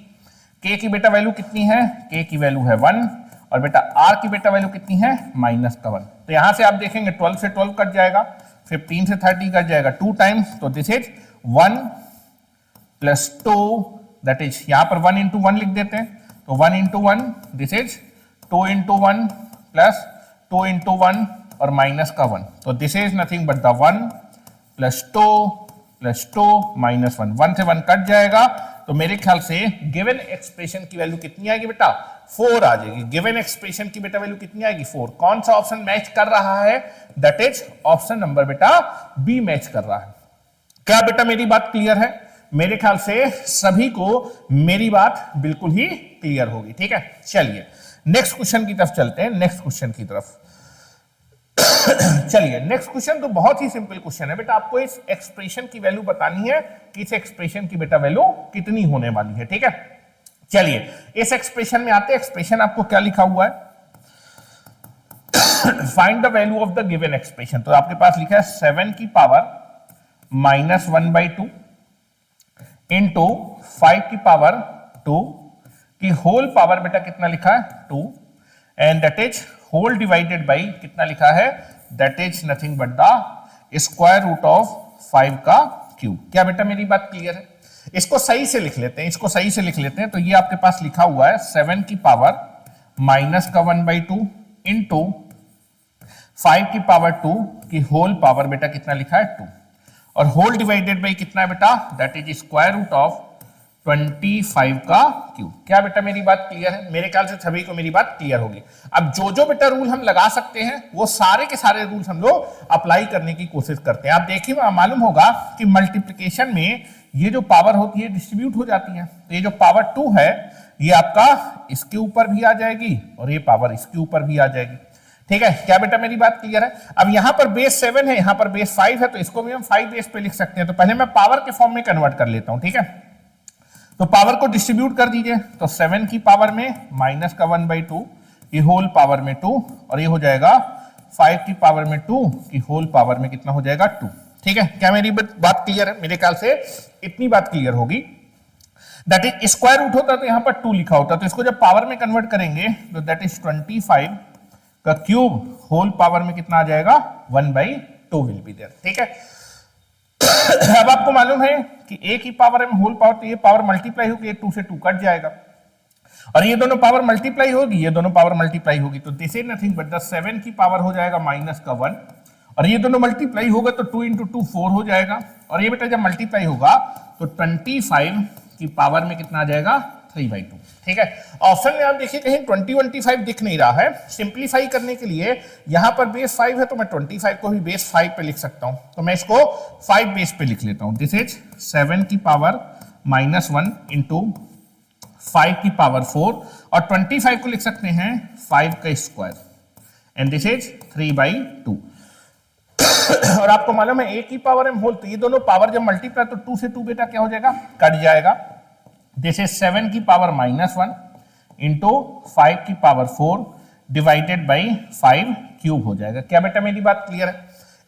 k की बेटा वैल्यू कितनी है, k की वैल्यू है 1 और बेटा r की बेटा वैल्यू कितनी है, -1। तो यहां से आप देखेंगे 12 से 12 कट जाएगा, 15 से 30 कट जाएगा 2 टाइम्स, तो this is 1 plus 2, that is यहां पर 1 इंटू 1 लिख देते हैं, तो 1 into 1 this is 2 into 1 plus 2 into 1 और माइनस का 1, तो this is nothing but the 1 plus 2 plus 2 -1, 1 से 1 कट जाएगा। तो मेरे ख्याल से गिवन एक्सप्रेशन की वैल्यू कितनी आएगी बेटा, 4 आ जाएगी। गिवन एक्सप्रेशन की बेटा वैल्यू कितनी आएगी, 4। कौन सा ऑप्शन मैच कर रहा है, दैट इज ऑप्शन नंबर बेटा बी मैच कर रहा है। क्या बेटा मेरी बात क्लियर है? मेरे ख्याल से सभी को मेरी बात बिल्कुल ही क्लियर होगी। ठीक है, चलिए नेक्स्ट क्वेश्चन की तरफ चलते हैं। नेक्स्ट क्वेश्चन की तरफ चलिए, नेक्स्ट क्वेश्चन तो बहुत ही सिंपल क्वेश्चन है बेटा। आपको इस एक्सप्रेशन की वैल्यू बतानी है कि इस एक्सप्रेशन की बेटा वैल्यू कितनी होने वाली है। ठीक है, चलिए इस एक्सप्रेशन में आते हैं। एक्सप्रेशन आपको क्या लिखा हुआ है, find the value of the given expression. तो आपके पास लिखा है 7 की पावर -1/2 इंटू 5 की पावर 2 की होल पावर बेटा कितना लिखा है 2, and that is whole divided by कितना लिखा है, that is nothing but the square root of 5 का क्यूब। क्या बेटा मेरी बात क्लियर है? इसको सही से लिख लेते हैं, इसको सही से लिख लेते हैं। तो ये आपके पास लिखा हुआ है 7 की पावर -1/2 इंटू 5 की पावर 2 की होल पावर बेटा कितना लिखा है 2, और होल डिवाइडेड बाई कितना है बेटा, that is square root of 25 का क्यूब। क्या बेटा मेरी बात क्लियर है? मेरे ख्याल से सभी को मेरी बात क्लियर होगी। अब जो जो बेटा रूल हम लगा सकते हैं वो सारे के सारे रूल्स हम लोग अप्लाई करने की कोशिश करते हैं। आप देखिए मालूम होगा कि मल्टीप्लिकेशन में ये जो पावर होती है डिस्ट्रीब्यूट हो जाती है। तो ये जो पावर 2 है ये आपका इसके ऊपर भी आ जाएगी और ये पावर इसके ऊपर भी आ जाएगी। ठीक है, क्या बेटा मेरी बात क्लियर है? अब यहां पर बेस 7 है, यहां पर बेस 5 है, तो इसको भी हम 5 बेस पे लिख सकते हैं। तो पहले मैं पावर के फॉर्म में कन्वर्ट कर लेता हूं। ठीक है, तो पावर को डिस्ट्रीब्यूट कर दीजिए। तो 7 की पावर में -1/2 की होल पावर में 2, और ये हो जाएगा 5 की पावर में 2 की होल पावर में कितना हो जाएगा 2। ठीक है, क्या मेरी बात क्लियर है? मेरे ख्याल से इतनी बात क्लियर होगी। दैट इज स्क्वायर रूट होता तो यहां पर 2 लिखा होता, तो इसको जब पावर में कन्वर्ट करेंगे तो दैट इज 25 का क्यूब होल पावर में कितना आ जाएगा 1/2 विल बी देयर। ठीक है, अब आपको मालूम है कि a की पावर में होल पावर, तो ये पावर मल्टीप्लाई होगी, ये 2 से 2 कट जाएगा, और ये दोनों पावर मल्टीप्लाई होगी, ये दोनों पावर मल्टीप्लाई होगी। तो this is nothing but the 7 की पावर हो जाएगा -1, और ये दोनों मल्टीप्लाई होगा तो 2 × 2 4 हो जाएगा, और ये बेटा जब मल्टीप्लाई होगा तो 25 की पावर में कितना आ जाएगा 3/2। ठीक है, ऑप्शन में आप देखिए कहीं 20-25 दिख नहीं रहा है। सिंप्लीफाई करने के लिए यहां पर बेस 5 है तो मैं 25 को भी बेस 5 पे लिख सकता हूं। तो मैं इसको 5 बेस पे लिख लेता हूं। दिस इज 7 की पावर -1 इंटू 5 की पावर 4, और 25 को लिख सकते हैं 5 का स्क्वायर, एंड दिस इज 3/2। और आपको मालूम है a की पावर m होल, तो ये दोनों पावर जब मल्टीप्लाई तो 2 से 2 बेटा क्या हो जाएगा, कट जाएगा। दिस इज 7 की पावर -1 इंटू 5 की पावर 4 डिवाइडेड बाई 5 क्यूब हो जाएगा। क्या बेटा मेरी बात क्लियर है?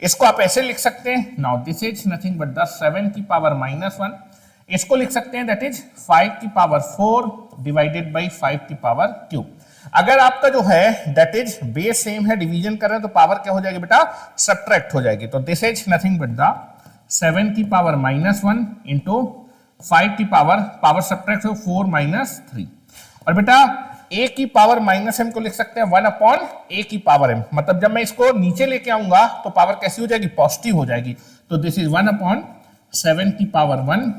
इसको आप ऐसे लिख सकते हैं, now this is nothing but the 7 की पावर -1, इसको लिख सकते हैं दैट इज 5 की पावर 4 डिवाइडेड बाई 5 की पावर क्यूब। अगर आपका जो है दैट इज बेस सेम है, डिवीजन कर रहे हैं, तो पावर क्या हो जाएगी बेटा, सब्ट्रैक्ट हो जाएगी। तो this is nothing but the 7 की पावर -1 इंटू 5 की पावर सब्ट्रैक्ट हो 4 - 3, और बेटा a की पावर -m को लिख सकते हैं 1/a की पावर m। मतलब जब मैं इसको नीचे लेके आऊंगा तो पावर कैसी हो जाएगी, पॉजिटिव हो जाएगी। तो दिस इज 1/7 की पावर 1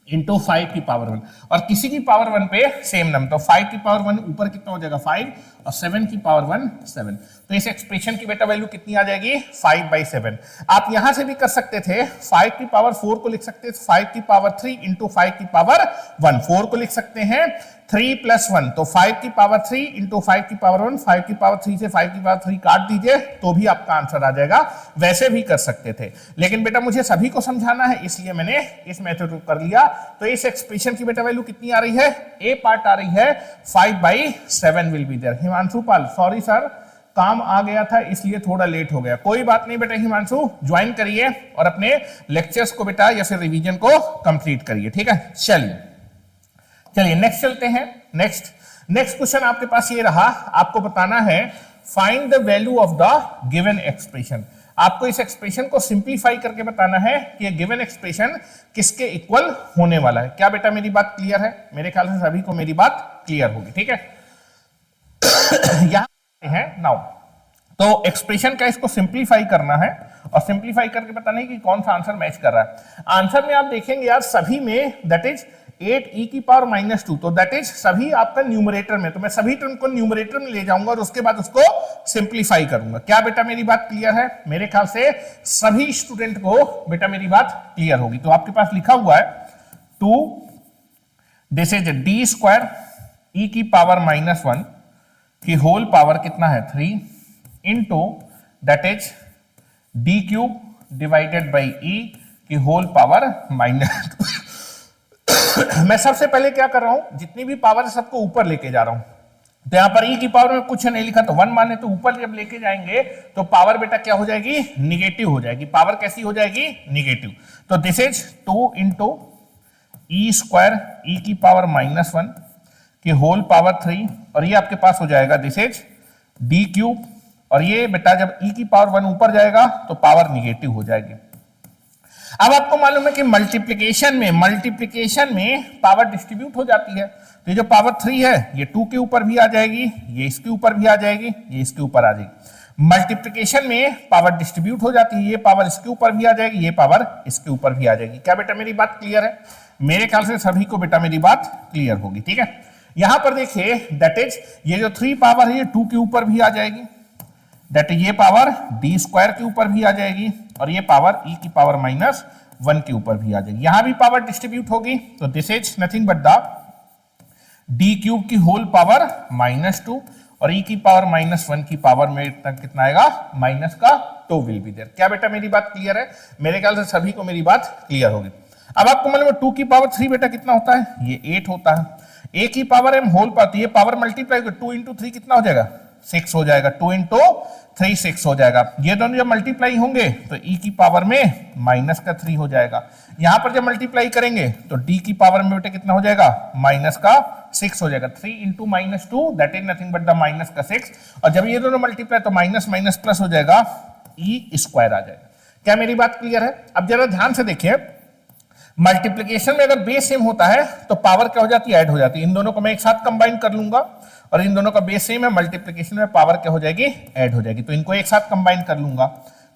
इंटू 5 की पावर 1, और किसी की पावर 1 पे सेम नंबर, तो 5 की पावर 1 ऊपर कितना हो जाएगा 5, और 7 की पावर 1 7। तो इस एक्सप्रेशन की बेटा वैल्यू कितनी आ जाएगी 5/7। आप यहां से भी कर सकते थे, 5 की पावर 4 को लिख सकते थे 5 की पावर 3 इंटू 5 की पावर 1, 4 को लिख सकते हैं 3 + 1, तो 5 की पावर 3 इंटू 5 की पावर 1, 5 की पावर 3 से 5 की पावर 3 काट दीजिए तो भी आपका आंसर आ जाएगा। वैसे भी कर सकते थे, लेकिन बेटा मुझे सभी को समझाना है इसलिए मैंने इस मेथड को कर लिया। तो इस एक्सप्रेशन की बेटा वैल्यू कितनी आ रही है, ए पार्ट आ रही है 5/7 will be there. Himanshu Pal, sorry sir काम आ गया था इसलिए थोड़ा लेट हो गया। कोई बात नहीं बेटा हिमांशु, ज्वाइन करिए और अपने लेक्चर्स को बेटा या फिर रिवीजन को कंप्लीट करिए। ठीक है, चलिए नेक्स्ट चलते हैं। नेक्स्ट क्वेश्चन आपके पास ये रहा, आपको बताना है find the value of the given expression. आपको इस एक्सप्रेशन को सिंप्लीफाई करके बताना है कि ये गिवन एक्सप्रेशन किसके इक्वल होने वाला है। क्या बेटा मेरी बात क्लियर है? मेरे ख्याल से सभी को मेरी बात क्लियर होगी। ठीक है, यहां है नाउ, तो एक्सप्रेशन का इसको सिंप्लीफाई करना है और सिंप्लीफाई करके बताना है कि कौन सा आंसर मैच कर रहा है। आंसर में आप देखेंगे यार सभी में दैट इज 8e की पावर -2, तो दैट इज सभी आपका न्यूमरेटर में, तो मैं सभी टर्म को न्यूमरेटर में ले जाऊंगा और उसके बाद उसको सिंप्लीफाई करूंगा। क्या बेटा मेरी बात क्लियर है? मेरे ख्याल से सभी स्टूडेंट को बेटा मेरी बात क्लियर होगी। तो आपके पास लिखा हुआ है 2, this is D square E की पावर -1 की होल पावर कितना है 3 into that is D cube divided by E की होल पावर -2। मैं सबसे पहले क्या कर रहा हूं, जितनी भी पावर है सबको ऊपर लेके जा रहा हूं। तो यहां पर ई की पावर में कुछ नहीं लिखा तो 1 माने, तो ऊपर जब लेके जाएंगे तो पावर बेटा क्या हो जाएगी, निगेटिव हो जाएगी। पावर कैसी हो जाएगी, निगेटिव। तो this is 2 into E square E की पावर -1 की होल पावर 3, और ये आपके पास हो जाएगा दिस इज डी क्यूब, और ये बेटा जब ई की पावर 1 ऊपर जाएगा तो पावर निगेटिव हो जाएगी। अब आपको मालूम है कि मल्टीप्लिकेशन में पावर डिस्ट्रीब्यूट हो जाती है, तो ये जो पावर 3 है ये 2 के ऊपर भी आ जाएगी, ये इसके ऊपर भी आ जाएगी, ये इसके ऊपर आ जाएगी। मल्टीप्लिकेशन में पावर डिस्ट्रीब्यूट हो जाती है, ये पावर इसके ऊपर भी आ जाएगी, ये पावर इसके ऊपर भी आ जाएगी। क्या बेटा मेरी बात क्लियर है? मेरे ख्याल से सभी को बेटा मेरी बात क्लियर होगी, ठीक है। यहां पर देखिए दैट इज ये जो 3 पावर है ये 2 के ऊपर भी आ जाएगी, दैट ये पावर डी स्क्वायर के ऊपर भी आ जाएगी, और ये पावर ई की पावर -1 के ऊपर भी आ जाएगी। यहां भी पावर डिस्ट्रीब्यूट होगी, तो this is nothing but the D cube की होल पावर -2, और ई की पावर -1 की पावर में कितना आएगा, -2 विल बी देयर। क्या बेटा मेरी बात क्लियर है? मेरे ख्याल से सभी को मेरी बात क्लियर होगी। अब आपको मालूम है 2 की पावर 3 बेटा कितना होता है, ये 8 होता है। ए की पावर एम होल पावर, ये पावर मल्टीप्लाई 2 इंटू 3 कितना हो जाएगा, 6 हो जाएगा। 2 इंटू 3 6 हो जाएगा। ये दोनों जब मल्टीप्लाई होंगे तो ई की पावर में -3 हो जाएगा। यहां पर जब मल्टीप्लाई करेंगे तो डी की पावर में बेटा कितना हो जाएगा, -6 हो जाएगा। 3 into -2 that is nothing but the -6, और जब ये दोनों मल्टीप्लाई तो माइनस माइनस प्लस हो जाएगा, ई स्क्वायर आ जाएगा। क्या मेरी बात क्लियर है? अब जरा ध्यान से देखिए, मल्टीप्लिकेशन में अगर बेस सेम होता है तो पावर क्या हो जाती है, ऐड हो जाती है। इन दोनों को मैं एक साथ कंबाइन कर लूंगा, और इन दोनों का बेस सेम है, मल्टीप्लिकेशन में पावर क्या हो जाएगी, ऐड हो जाएगी। तो इनको एक साथ कंबाइन कर लूंगा,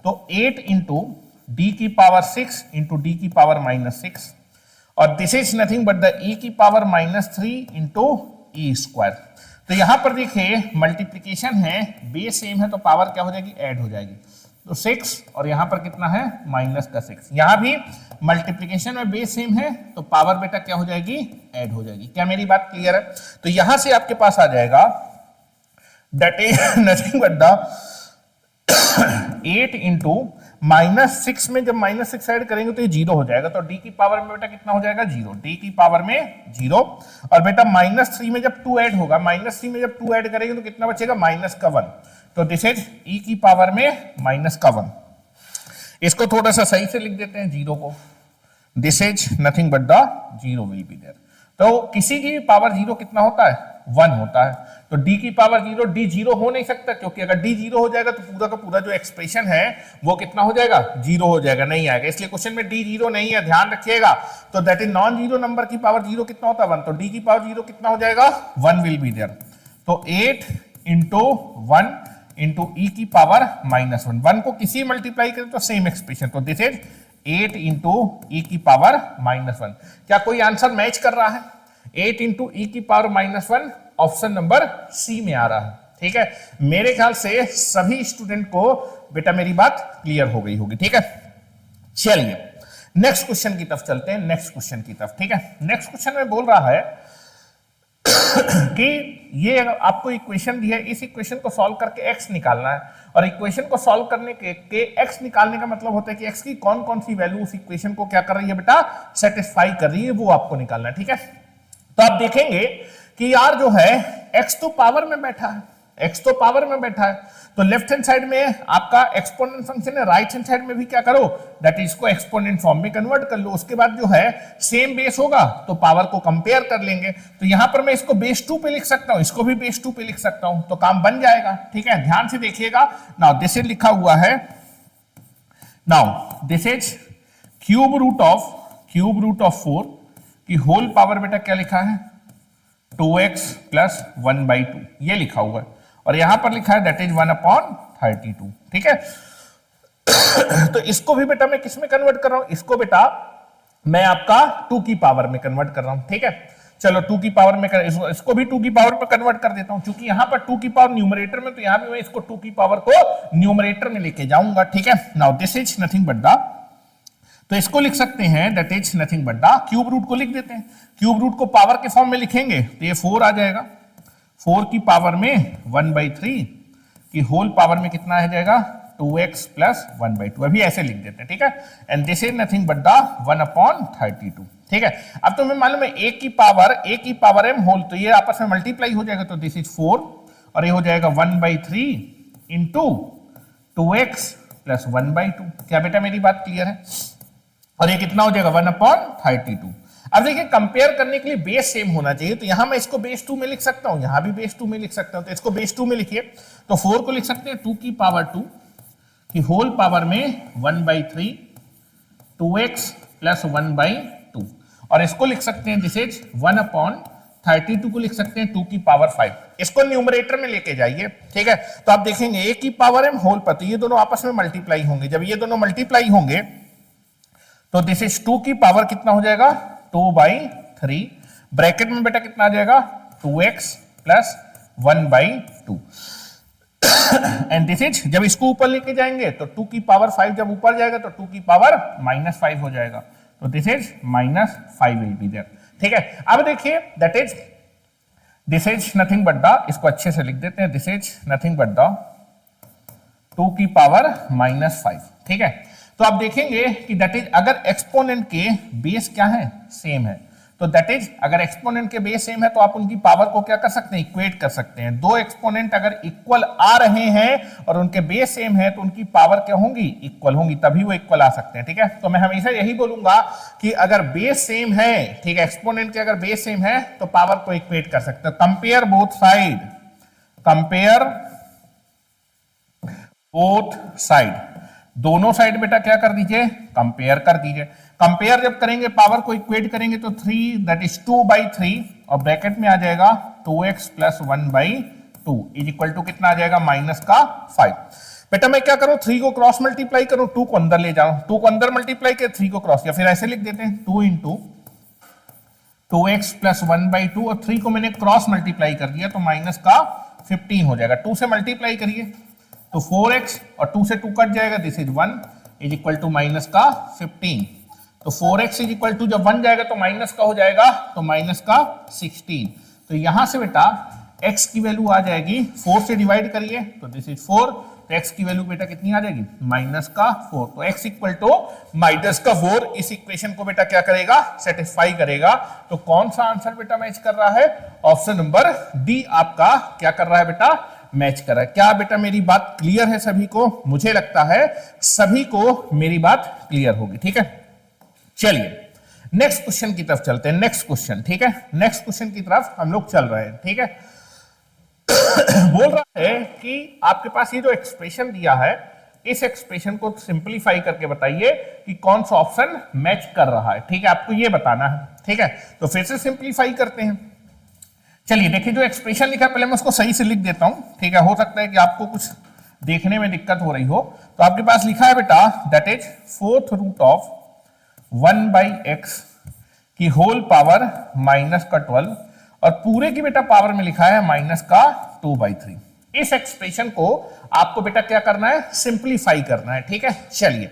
तो 8 इंटू डी की पावर 6 इंटू डी की पावर -6, और this is nothing but the E की पावर -3 इंटू ई स्क्वायर। तो यहां पर देखिए मल्टीप्लिकेशन है, बेस सेम है, तो पावर क्या हो जाएगी, ऐड हो जाएगी। तो 6, और यहां पर कितना है, -6। यहां भी मल्टीप्लिकेशन में बेस सेम है तो पावर बेटा क्या हो जाएगी, ऐड हो जाएगी। क्या मेरी बात क्लियर है? तो यहां से आपके पास आ जाएगा that is nothing but the 8 into -6 में जब -6 ऐड करेंगे तो ये 0 हो जाएगा। तो डी की पावर में बेटा कितना हो जाएगा, 0। डी की पावर में 0, और बेटा -3 में जब 2 ऐड होगा, -3 में जब 2 ऐड करेंगे तो कितना बचेगा, -1। तो दिस इज ई की पावर में -1। इसको थोड़ा सा सही से लिख देते हैं 0 को, this is nothing but the 0 will be there. तो किसी की भी पावर 0 कितना होता है, 1 होता है। तो d की पावर 0, d 0 हो नहीं सकता, क्योंकि अगर d 0 हो जाएगा तो पूरा का पूरा जो एक्सप्रेशन है वो कितना हो जाएगा, 0 हो जाएगा, नहीं आएगा। इसलिए क्वेश्चन में d 0 नहीं है, ध्यान रखिएगा। तो that is non zero number की पावर 0 कितना होता है, 1। तो d की पावर 0 कितना हो जाएगा, 1 विल बी देयर। तो 8 इंटू 1 इंटू ई की पावर -1, 1 को किसी मल्टीप्लाई करें तो सेम एक्सप्रेशन। तो दिस इज 8 इंटू ई की पावर -1। क्या कोई आंसर मैच कर रहा है? 8 इंटू ई की पावर -1 ऑप्शन नंबर सी में आ रहा है, ठीक है। मेरे ख्याल से सभी स्टूडेंट को बेटा मेरी बात क्लियर हो गई होगी, ठीक है। चलिए नेक्स्ट क्वेश्चन की तरफ चलते हैं, नेक्स्ट क्वेश्चन की तरफ, ठीक है। नेक्स्ट क्वेश्चन में बोल रहा है कि ये आपको इक्वेशन दी है, इस इक्वेशन को सॉल्व करके x निकालना है, और इक्वेशन को सॉल्व करने के x निकालने का मतलब होता है कि x की कौन कौन सी वैल्यू उस इक्वेशन को क्या कर रही है बेटा, सेटिस्फाई कर रही है, वो आपको निकालना है, ठीक है। तो आप देखेंगे कि यार जो है x तो पावर में बैठा है, x तो पावर में बैठा है, तो लेफ्ट हैंड साइड में आपका एक्सपोनेंट फंक्शन है, राइट हैंड साइड में भी क्या करो, दैट इज इसको एक्सपोनेंट फॉर्म में कन्वर्ट कर लो। उसके बाद जो है सेम बेस होगा तो पावर को कंपेयर कर लेंगे। तो यहां पर मैं इसको बेस 2 पे लिख सकता हूं, इसको भी बेस 2 पे लिख सकता हूं, तो काम बन जाएगा, ठीक है। ध्यान से देखिएगा, नाउ दिस इज लिखा हुआ है, now this is cube root of 4 की होल पावर बेटा क्या लिखा है, 2x प्लस 1/2 ये लिखा हुआ है, और यहां पर लिखा है दैट इज 1/32, ठीक है। तो इसको भी बेटा मैं किस में कन्वर्ट कर रहा हूं, इसको बेटा मैं आपका 2 की पावर में कन्वर्ट कर रहा हूं, ठीक है। चलो 2 की पावर में इसको भी 2 की पावर में कन्वर्ट कर देता हूं, क्योंकि यहां पर 2 की पावर न्यूमरेटर में, तो यहां भी मैं इसको 2 की पावर को न्यूमरेटर में लेके जाऊंगा, ठीक है। Now this is nothing but the तो इसको लिख सकते हैं that is nothing but the cube root को लिख देते हैं। क्यूब रूट को पावर के फॉर्म में लिखेंगे तो ये 4 आ जाएगा, 4 की पावर में 1/3 की होल पावर में कितना आ जाएगा 2x प्लस 1/2, अभी ऐसे लिख देते हैं, ठीक है। And this is nothing but the 1/32, ठीक है। अब तो हमें मालूम है a की पावर m होल, तो ये आपस में मल्टीप्लाई हो जाएगा, तो दिस इज 4 और ये हो जाएगा 1/3 इंटू 2x प्लस 1/2। क्या बेटा मेरी बात क्लियर है? और ये कितना हो जाएगा 1/32। अब देखिए कंपेयर करने के लिए बेस सेम होना चाहिए, तो यहां मैं इसको बेस 2 में लिख सकता हूं, यहां भी बेस 2 में लिख सकता हूं, तो इसको बेस 2 में लिखिए। तो 4 को लिख सकते हैं 2 की पावर 2 की होल पावर में 1/3 2x प्लस 1/2, और इसको लिख सकते हैं दिस इज 1/32 को लिख सकते हैं 2 की पावर 5। इसको न्यूमरेटर में लेके जाइए, ठीक है। तो आप देखेंगे a की पावर m होल पर, तो ये दोनों आपस में मल्टीप्लाई होंगे, जब ये दोनों मल्टीप्लाई होंगे तो दिस इज 2 की पावर कितना हो जाएगा 2/3, ब्रैकेट में बेटा कितना आ जाएगा 2x plus 1/2, and this is जब इसको ऊपर लेके जाएंगे तो 2 की पावर 5 जब ऊपर जाएगा तो 2 की पावर -5 हो जाएगा, तो this is -5 will be there, ठीक है। अब देखिए that is this is nothing but the, इसको अच्छे से लिख देते हैं, this is nothing but the 2 की पावर -5, ठीक है। तो आप देखेंगे कि दैट इज अगर एक्सपोनेंट के बेस क्या है सेम है, तो दैट इज अगर एक्सपोनेंट के बेस सेम है तो आप उनकी पावर को क्या कर सकते हैं इक्वेट कर सकते हैं। दो एक्सपोनेंट अगर इक्वल आ रहे हैं और उनके बेस सेम है तो उनकी पावर क्या होंगी इक्वल होंगी, तभी वो इक्वल आ सकते हैं, ठीक है। तो मैं हमेशा यही बोलूंगा कि अगर बेस सेम है, ठीक है, एक्सपोनेंट के अगर बेस सेम है तो पावर को इक्वेट कर सकते हो। Compare both side, compare both side, दोनों साइड बेटा क्या कर दीजिए कंपेयर कर दीजिए। कंपेयर जब करेंगे पावर को इक्वेट करेंगे तो 3 दैट इज 2/3 और ब्रैकेट में आ जाएगा 2x plus 1/2 is equal to कितना आ जाएगा -5। बेटा मैं क्या करूं 3 को क्रॉस मल्टीप्लाई करूं, 2 को अंदर ले जाऊं, 2 को अंदर मल्टीप्लाई कर 3 को क्रॉस, या फिर ऐसे लिख देते हैं 2 इंटू 2x प्लस 1/2 और 3 को मैंने क्रॉस मल्टीप्लाई कर दिया तो -15 हो जाएगा। 2 से मल्टीप्लाई करिए तो 4x और 2 से 2 कट जाएगा, this is 1 is equal to -15। तो 4x इज इक्वल टू जब 1 जाएगा तो माइनस का हो जाएगा तो -16। तो यहां से बेटा x की वैल्यू आ जाएगी 4 से डिवाइड करिए तो दिस इज 4, तो x की वैल्यू बेटा कितनी आ जाएगी -4। तो x इक्वल टू -4 इस इक्वेशन को बेटा क्या करेगा सेटिस्फाई करेगा। तो कौन सा आंसर बेटा मैच कर रहा है? ऑप्शन नंबर डी आपका क्या कर रहा है बेटा मैच कर रहा है। क्या बेटा मेरी बात क्लियर है सभी को? मुझे लगता है सभी को मेरी बात क्लियर होगी, ठीक है। चलिए नेक्स्ट क्वेश्चन की तरफ चलते हैं। नेक्स्ट क्वेश्चन, ठीक है, नेक्स्ट क्वेश्चन की तरफ हम लोग चल रहे हैं, ठीक है। बोल रहा है कि आपके पास ये जो एक्सप्रेशन दिया है इस एक्सप्रेशन को सिंपलीफाई करके बताइए कि कौन सा ऑप्शन मैच कर रहा है, ठीक है, आपको ये बताना है, ठीक है। तो फिर से सिंपलीफाई करते हैं। चलिए देखिए जो एक्सप्रेशन लिखा है पहले मैं उसको सही से लिख देता हूं, ठीक है, हो सकता है कि आपको कुछ देखने में दिक्कत हो रही हो। तो आपके पास लिखा है बेटा that is 4th root of 1/x की होल पावर -12 और पूरे की बेटा पावर में लिखा है -2/3। इस एक्सप्रेशन को आपको बेटा क्या करना है सिंपलीफाई करना है, ठीक है। चलिए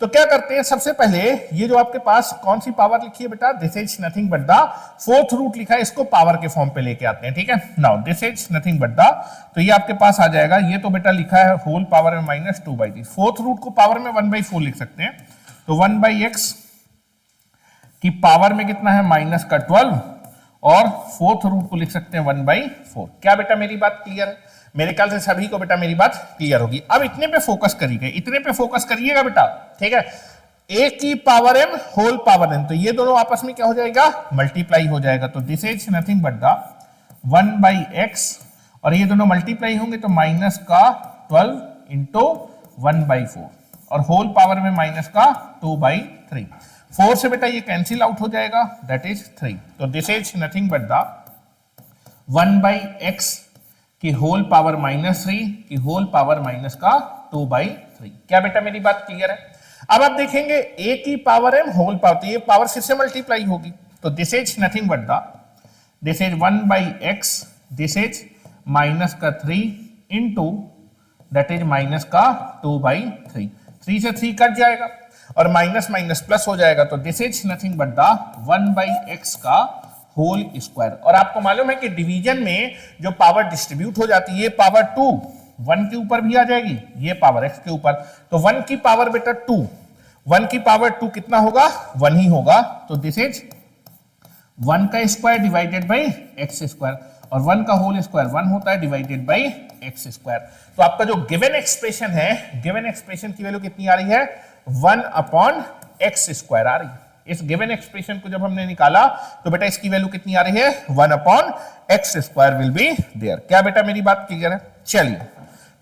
तो क्या करते हैं, सबसे पहले ये जो आपके पास कौन सी पावर लिखी है बेटा, this is nothing but the 4th root लिखा है, इसको पावर के फॉर्म पे लेके आते हैं, ठीक है। Now this is nothing but the, तो ये आपके पास आ जाएगा, ये तो बेटा लिखा है होल पावर में -2/3, 4th रूट को पावर में 1/4 लिख सकते हैं, तो 1/x की पावर में कितना है -12 और 4th रूट को लिख सकते हैं 1/4। क्या बेटा मेरी बात क्लियर है? मेरे ख्याल से सभी को बेटा मेरी बात क्लियर होगी। अब इतने पे फोकस करिएगा, इतने पे फोकस करिएगा बेटा, ठीक है। a की power m whole power n, तो ये दोनों आपस में क्या हो जाएगा मल्टीप्लाई हो जाएगा, तो this is nothing but the 1/x और ये दोनों मल्टीप्लाई होंगे तो -12 इंटू 1/4 और होल पावर में -2/3। 4 से बेटा ये कैंसिल आउट हो जाएगा दैट इज 3, तो this is nothing but the 1/x की होल पावर -3 की होल पावर -2/3। क्या बेटा मेरी बात क्लियर है? अब आप देखेंगे a की पावर m होल पावर, तो ये पावर फिर से मल्टीप्लाई होगी, तो this is nothing but the this is 1/x this is -3 into that is -2/3, 3 से 3 कट जाएगा और माइनस माइनस प्लस हो जाएगा, तो this is nothing but the 1/x का होल स्क्वायर। और आपको मालूम है कि डिवीजन में जो पावर डिस्ट्रीब्यूट हो जाती है, ये पावर 2 1 के ऊपर भी आ जाएगी, ये पावर x के ऊपर, तो 1 की पावर बेटा 2, 1 की पावर 2 कितना होगा, 1 ही होगा, तो दिस इज 1 का square divided by x square, और 1 का होल स्क्वायर 1 होता है डिवाइडेड बाई एक्स स्क्वायर। तो आपका जो गिवन एक्सप्रेशन है, गिवन एक्सप्रेशन की वैल्यू कितनी आ रही है, 1/x स्क्वायर आ रही है। इस गिवन एक्सप्रेशन को जब हमने निकाला तो बेटा इसकी वैल्यू कितनी आ रही है, 1/x square will be there. क्या बेटा मेरी बात क्लियर है? चलिए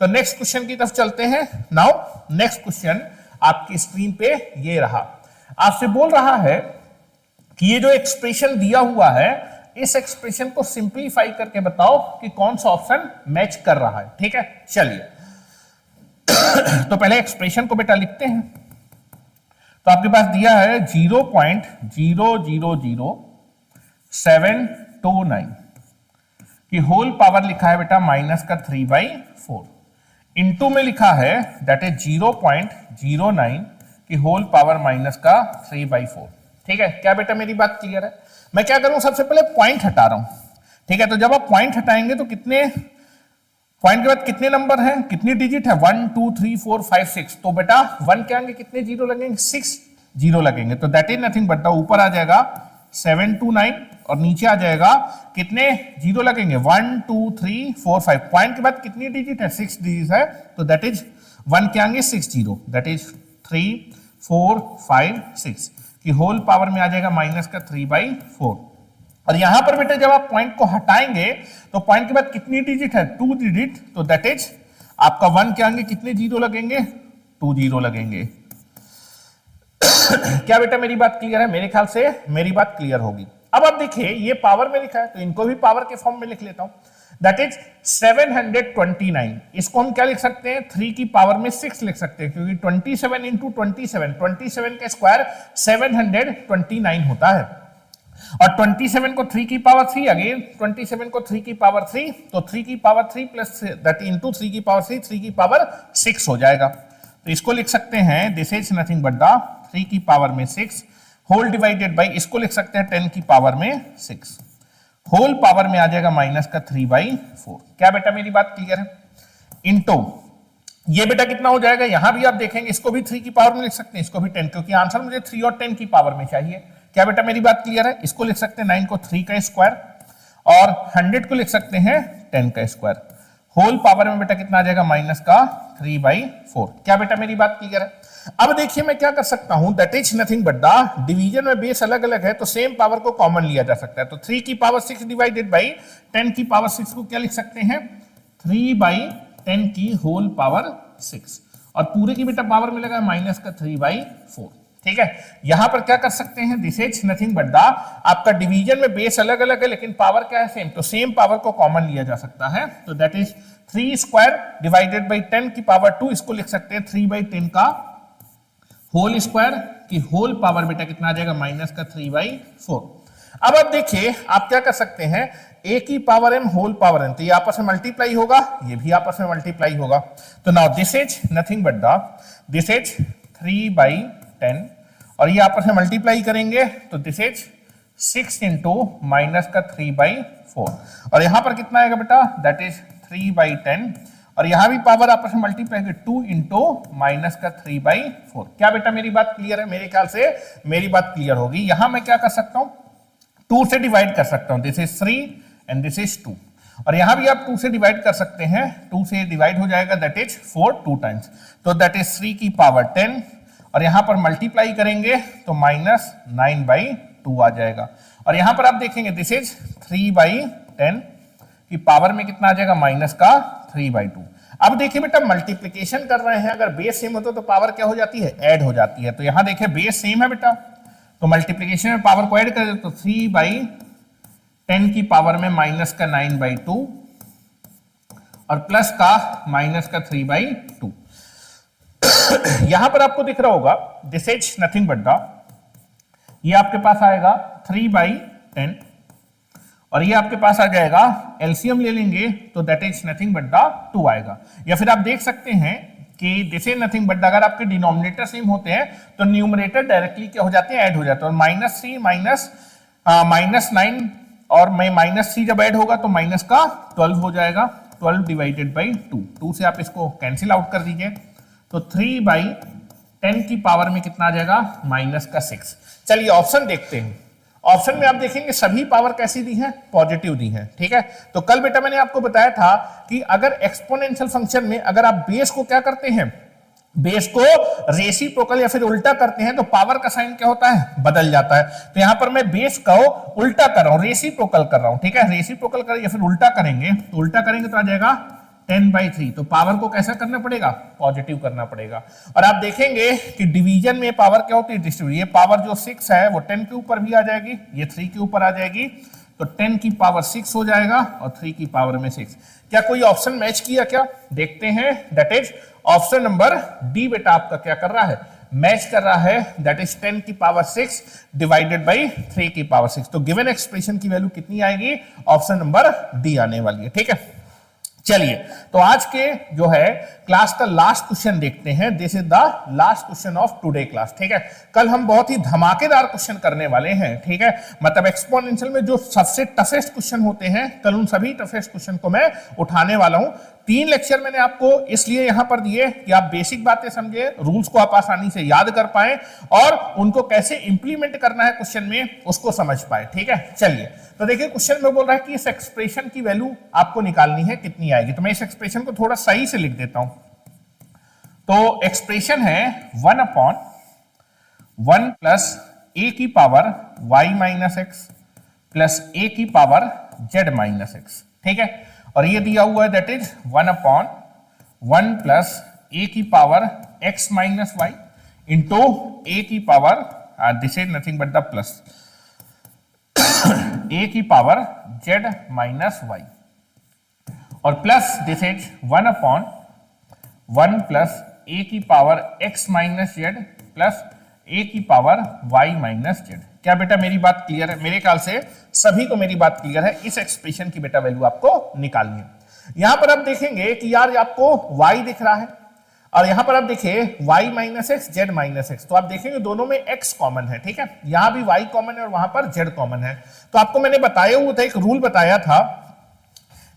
तो नेक्स्ट क्वेश्चन की तरफ चलते हैं। नाउ नेक्स्ट क्वेश्चन आपकी स्क्रीन पे ये रहा, आपसे बोल रहा है कि ये जो एक्सप्रेशन दिया हुआ है, इस एक्सप्रेशन को सिंपलीफाई करके बताओ कि कौन सा ऑप्शन मैच कर रहा है। ठीक है, चलिए तो पहले एक्सप्रेशन को बेटा लिखते हैं। तो आपके पास दिया है 0.000729 की होल पावर लिखा है बेटा माइनस का 3/4, इनटू में लिखा है दैट इज 0.09 की होल पावर माइनस का 3/4। ठीक है, क्या बेटा मेरी बात क्लियर है? मैं क्या करूं, सबसे पहले पॉइंट हटा रहा हूं। ठीक है, तो जब आप पॉइंट हटाएंगे तो कितने पॉइंट के बाद कितने नंबर हैं, कितनी डिजिट है, 1 2 3 4 5 6, तो बेटा 1 के आगे कितने जीरो लगेंगे, 6 जीरो लगेंगे, तो दैट इज नथिंग बट ऊपर आ जाएगा 729 और नीचे आ जाएगा कितने जीरो लगेंगे, 1 2 3 4 5, पॉइंट के बाद कितनी डिजिट है, 6 डिजिट है, तो दैट इज 1 के आगे 6 जीरो, दैट इज 3 4 5 6 की होल पावर में आ जाएगा माइनस का 3/4। और यहां पर बेटा जब आप पॉइंट को हटाएंगे तो पॉइंट के बाद कितनी डिजिट है, 2 डिजिट, तो दैट इज आपका 1 के आगे कितने जीरो लगेंगे, 2 जीरो लगेंगे। क्या बेटा मेरी बात क्लियर है? मेरे ख्याल से मेरी बात क्लियर होगी। अब आप देखिए ये पावर में लिखा है तो इनको भी पावर के फॉर्म में लिख लेता हूं, दैट इज 729। इसको हम क्या लिख सकते हैं, 3 की पावर में 6 लिख सकते हैं, क्योंकि 27 इंटू 27 का स्क्वायर 729 होता है, और 27 को 3 की पावर 3, अगेन 27 को 3 की पावर 3, तो 3 की पावर 3 प्लस दैट इंटू 3 की पावर 3, 3 की पावर 6 हो जाएगा। तो इसको लिख सकते हैं this is nothing but the 3 की पावर में 6 होल डिवाइडेड बाई, इसको लिख सकते हैं 10 की पावर में 6 होल पावर में आ जाएगा माइनस का 3/4। क्या बेटा मेरी बात क्लियर है? इनटू ये बेटा कितना हो जाएगा, यहां भी आप देखेंगे इसको भी 3 की पावर में लिख सकते हैं, इसको भी 10, क्योंकि आंसर मुझे 3 और 10 की पावर में चाहिए। क्या बेटा मेरी बात क्लियर है? इसको लिख सकते हैं 9 को 3 का स्क्वायर और 100 को लिख सकते हैं 10 का स्क्वायर, होल पावर में बेटा कितना आ जाएगा माइनस का 3/4। क्या बेटा मेरी बात क्लियर है? अब देखिए मैं क्या कर सकता हूं, that is nothing but the division में बेस अलग अलग है तो सेम पावर को कॉमन लिया जा सकता है, तो 3 की पावर 6 डिवाइडेड बाई 10 की पावर 6 को क्या लिख सकते हैं, 3/10 की होल पावर 6, और पूरे की बेटा पावर में लगा माइनस का 3/4। ठीक है, यहां पर क्या कर सकते हैं, this is nothing but the आपका डिवीजन में बेस अलग अलग है लेकिन पावर क्या है, सेम, तो सेम पावर को कॉमन लिया जा सकता है, तो that is 3 square divided by 10 की पावर 2, इसको लिख सकते हैं 3/10 का होल स्क्वायर की होल पावर बेटा कितना आ जाएगा माइनस का 3/4। अब आप देखिए आप क्या कर सकते हैं, a की power m whole power n, तो ये आपस में मल्टीप्लाई होगा, ये भी आपस में मल्टीप्लाई होगा, तो now this is nothing but the this is 3/10 और ये आपस में मल्टीप्लाई करेंगे तो दिस इज 6 इंटू माइनस का 3/4, और यहां पर कितना आएगा बेटा, दैट इज 3/10, और यहां भी पावर आपस में मल्टीप्लाई करेंगे 2 इंटू माइनस का 3/4। क्या बेटा मेरी बात क्लियर है? मेरे ख्याल से मेरी बात क्लियर होगी। यहां मैं क्या कर सकता हूं, 2 से डिवाइड कर सकता हूं, this is 3 and this is 2, और यहां भी आप 2 से डिवाइड कर सकते हैं, 2 से डिवाइड हो जाएगा दैट इज 4 2 टाइम्स, तो दैट इज 3 की पावर 10, और यहां पर मल्टीप्लाई करेंगे तो माइनस 9/2 आ जाएगा, और यहां पर आप देखेंगे दिस इज 3/10 की पावर में कितना आ जाएगा माइनस का 3/2। अब देखिए बेटा मल्टीप्लिकेशन कर रहे हैं, अगर बेस सेम होता तो पावर क्या हो जाती है, ऐड हो जाती है, तो यहां देखिए बेस सेम है बेटा, तो मल्टीप्लिकेशन में पावर को ऐड कर तो 3/10 की पावर में माइनस का 9/2 और प्लस का माइनस का 3/2। यहां पर आपको दिख रहा होगा this is nothing but the, ये आपके पास आएगा 3/10 और ये आपके पास आ जाएगा, एलसीएम ले लेंगे तो that is nothing but the 2 आएगा, या फिर आप देख सकते हैं कि दिस इज नथिंग बट अगर आपके डिनोमिनेटर सेम होते हैं तो न्यूमरेटर डायरेक्टली क्या हो जाते हैं, ऐड हो जाते हैं। और -3 -9 और -3 जब ऐड होगा तो माइनस का 12 हो जाएगा, 12 डिवाइडेड बाई 2 से आप इसको कैंसिल आउट कर दीजिए तो 3/10 की पावर में कितना आ जाएगा, -6। चलिए ऑप्शन देखते हैं। ऑप्शन में आप देखेंगे सभी पावर कैसी दी है, पॉजिटिव दी है, ठीक है। तो कल बेटा मैंने आपको बताया था कि अगर एक्सपोनेंशियल फंक्शन में अगर आप बेस को क्या करते हैं, बेस को रेसिप्रोकल या फिर उल्टा करते हैं तो पावर का साइन क्या होता है, बदल जाता है। तो यहां पर मैं बेस को उल्टा कर रहा हूं, रेसिप्रोकल कर रहा हूं, ठीक है। रेसिप्रोकल कर या फिर उल्टा करेंगे तो उल्टा करेंगे तो आ जाएगा 10/3। तो पावर को कैसा करना पड़ेगा, पॉजिटिव करना पड़ेगा। और आप देखेंगे कि डिवीजन में पावर क्या होती है, डिस्ट्रीब्यूट। ये पावर जो 6 है वो 10 के ऊपर भी आ जाएगी, ये 3 के ऊपर आ जाएगी, तो 10 की पावर 6 हो जाएगा और 3 की पावर में 6। क्या कोई ऑप्शन मैच किया, क्या देखते हैं। That is option number D बेटा आपका क्या कर रहा है, मैच कर रहा है। दैट इज 10 की पावर 6 डिवाइडेड बाई 3 की पावर 6। तो गिवन एक्सप्रेशन की वैल्यू कितनी आएगी, ऑप्शन नंबर डी आने वाली है, ठीक है। चलिए तो आज के जो है क्लास का लास्ट क्वेश्चन देखते हैं। This is the last question of today class, ठीक है। कल हम बहुत ही धमाकेदार क्वेश्चन करने वाले हैं, ठीक है। मतलब एक्सपोनेंशियल में जो सबसे टफेस्ट क्वेश्चन होते हैं, कल उन सभी टफेस्ट क्वेश्चन को मैं उठाने वाला हूं। 3 लेक्चर मैंने आपको इसलिए यहां पर दिए कि आप बेसिक बातें समझे, रूल्स को आप आसानी से याद कर पाए और उनको कैसे इंप्लीमेंट करना है क्वेश्चन में उसको समझ पाए, ठीक है। चलिए तो देखिए क्वेश्चन में बोल रहा है कि इस एक्सप्रेशन की वैल्यू आपको निकालनी है, कितनी आएगी। तो मैं इस एक्सप्रेशन को थोड़ा सही से लिख देता हूं। तो एक्सप्रेशन है 1/1 प्लस a की power y minus x plus a की पावर z माइनस एक्स, ठीक है। और ये दिया हुआ है दैट इज 1/1 प्लस a की power x minus y into a की power, this is nothing but the plus a की पावर z माइनस वाई और plus this is 1/1 plus a की power x minus z plus a की power y minus Z. क्या बेटा मेरी बात clear है? मेरे ख्याल से सभी को मेरी बात क्लियर है। इस एक्सप्रेशन की बेटा वैल्यू आपको निकालनी है। यहां पर आप देखेंगे कि यार आपको y दिख रहा है और यहां पर आप देखिए y minus x Z minus x, तो आप देखेंगे दोनों में x कॉमन है, ठीक है। यहां भी y कॉमन है और वहां पर z कॉमन है। तो आपको मैंने बताया हुआ था, एक रूल बताया था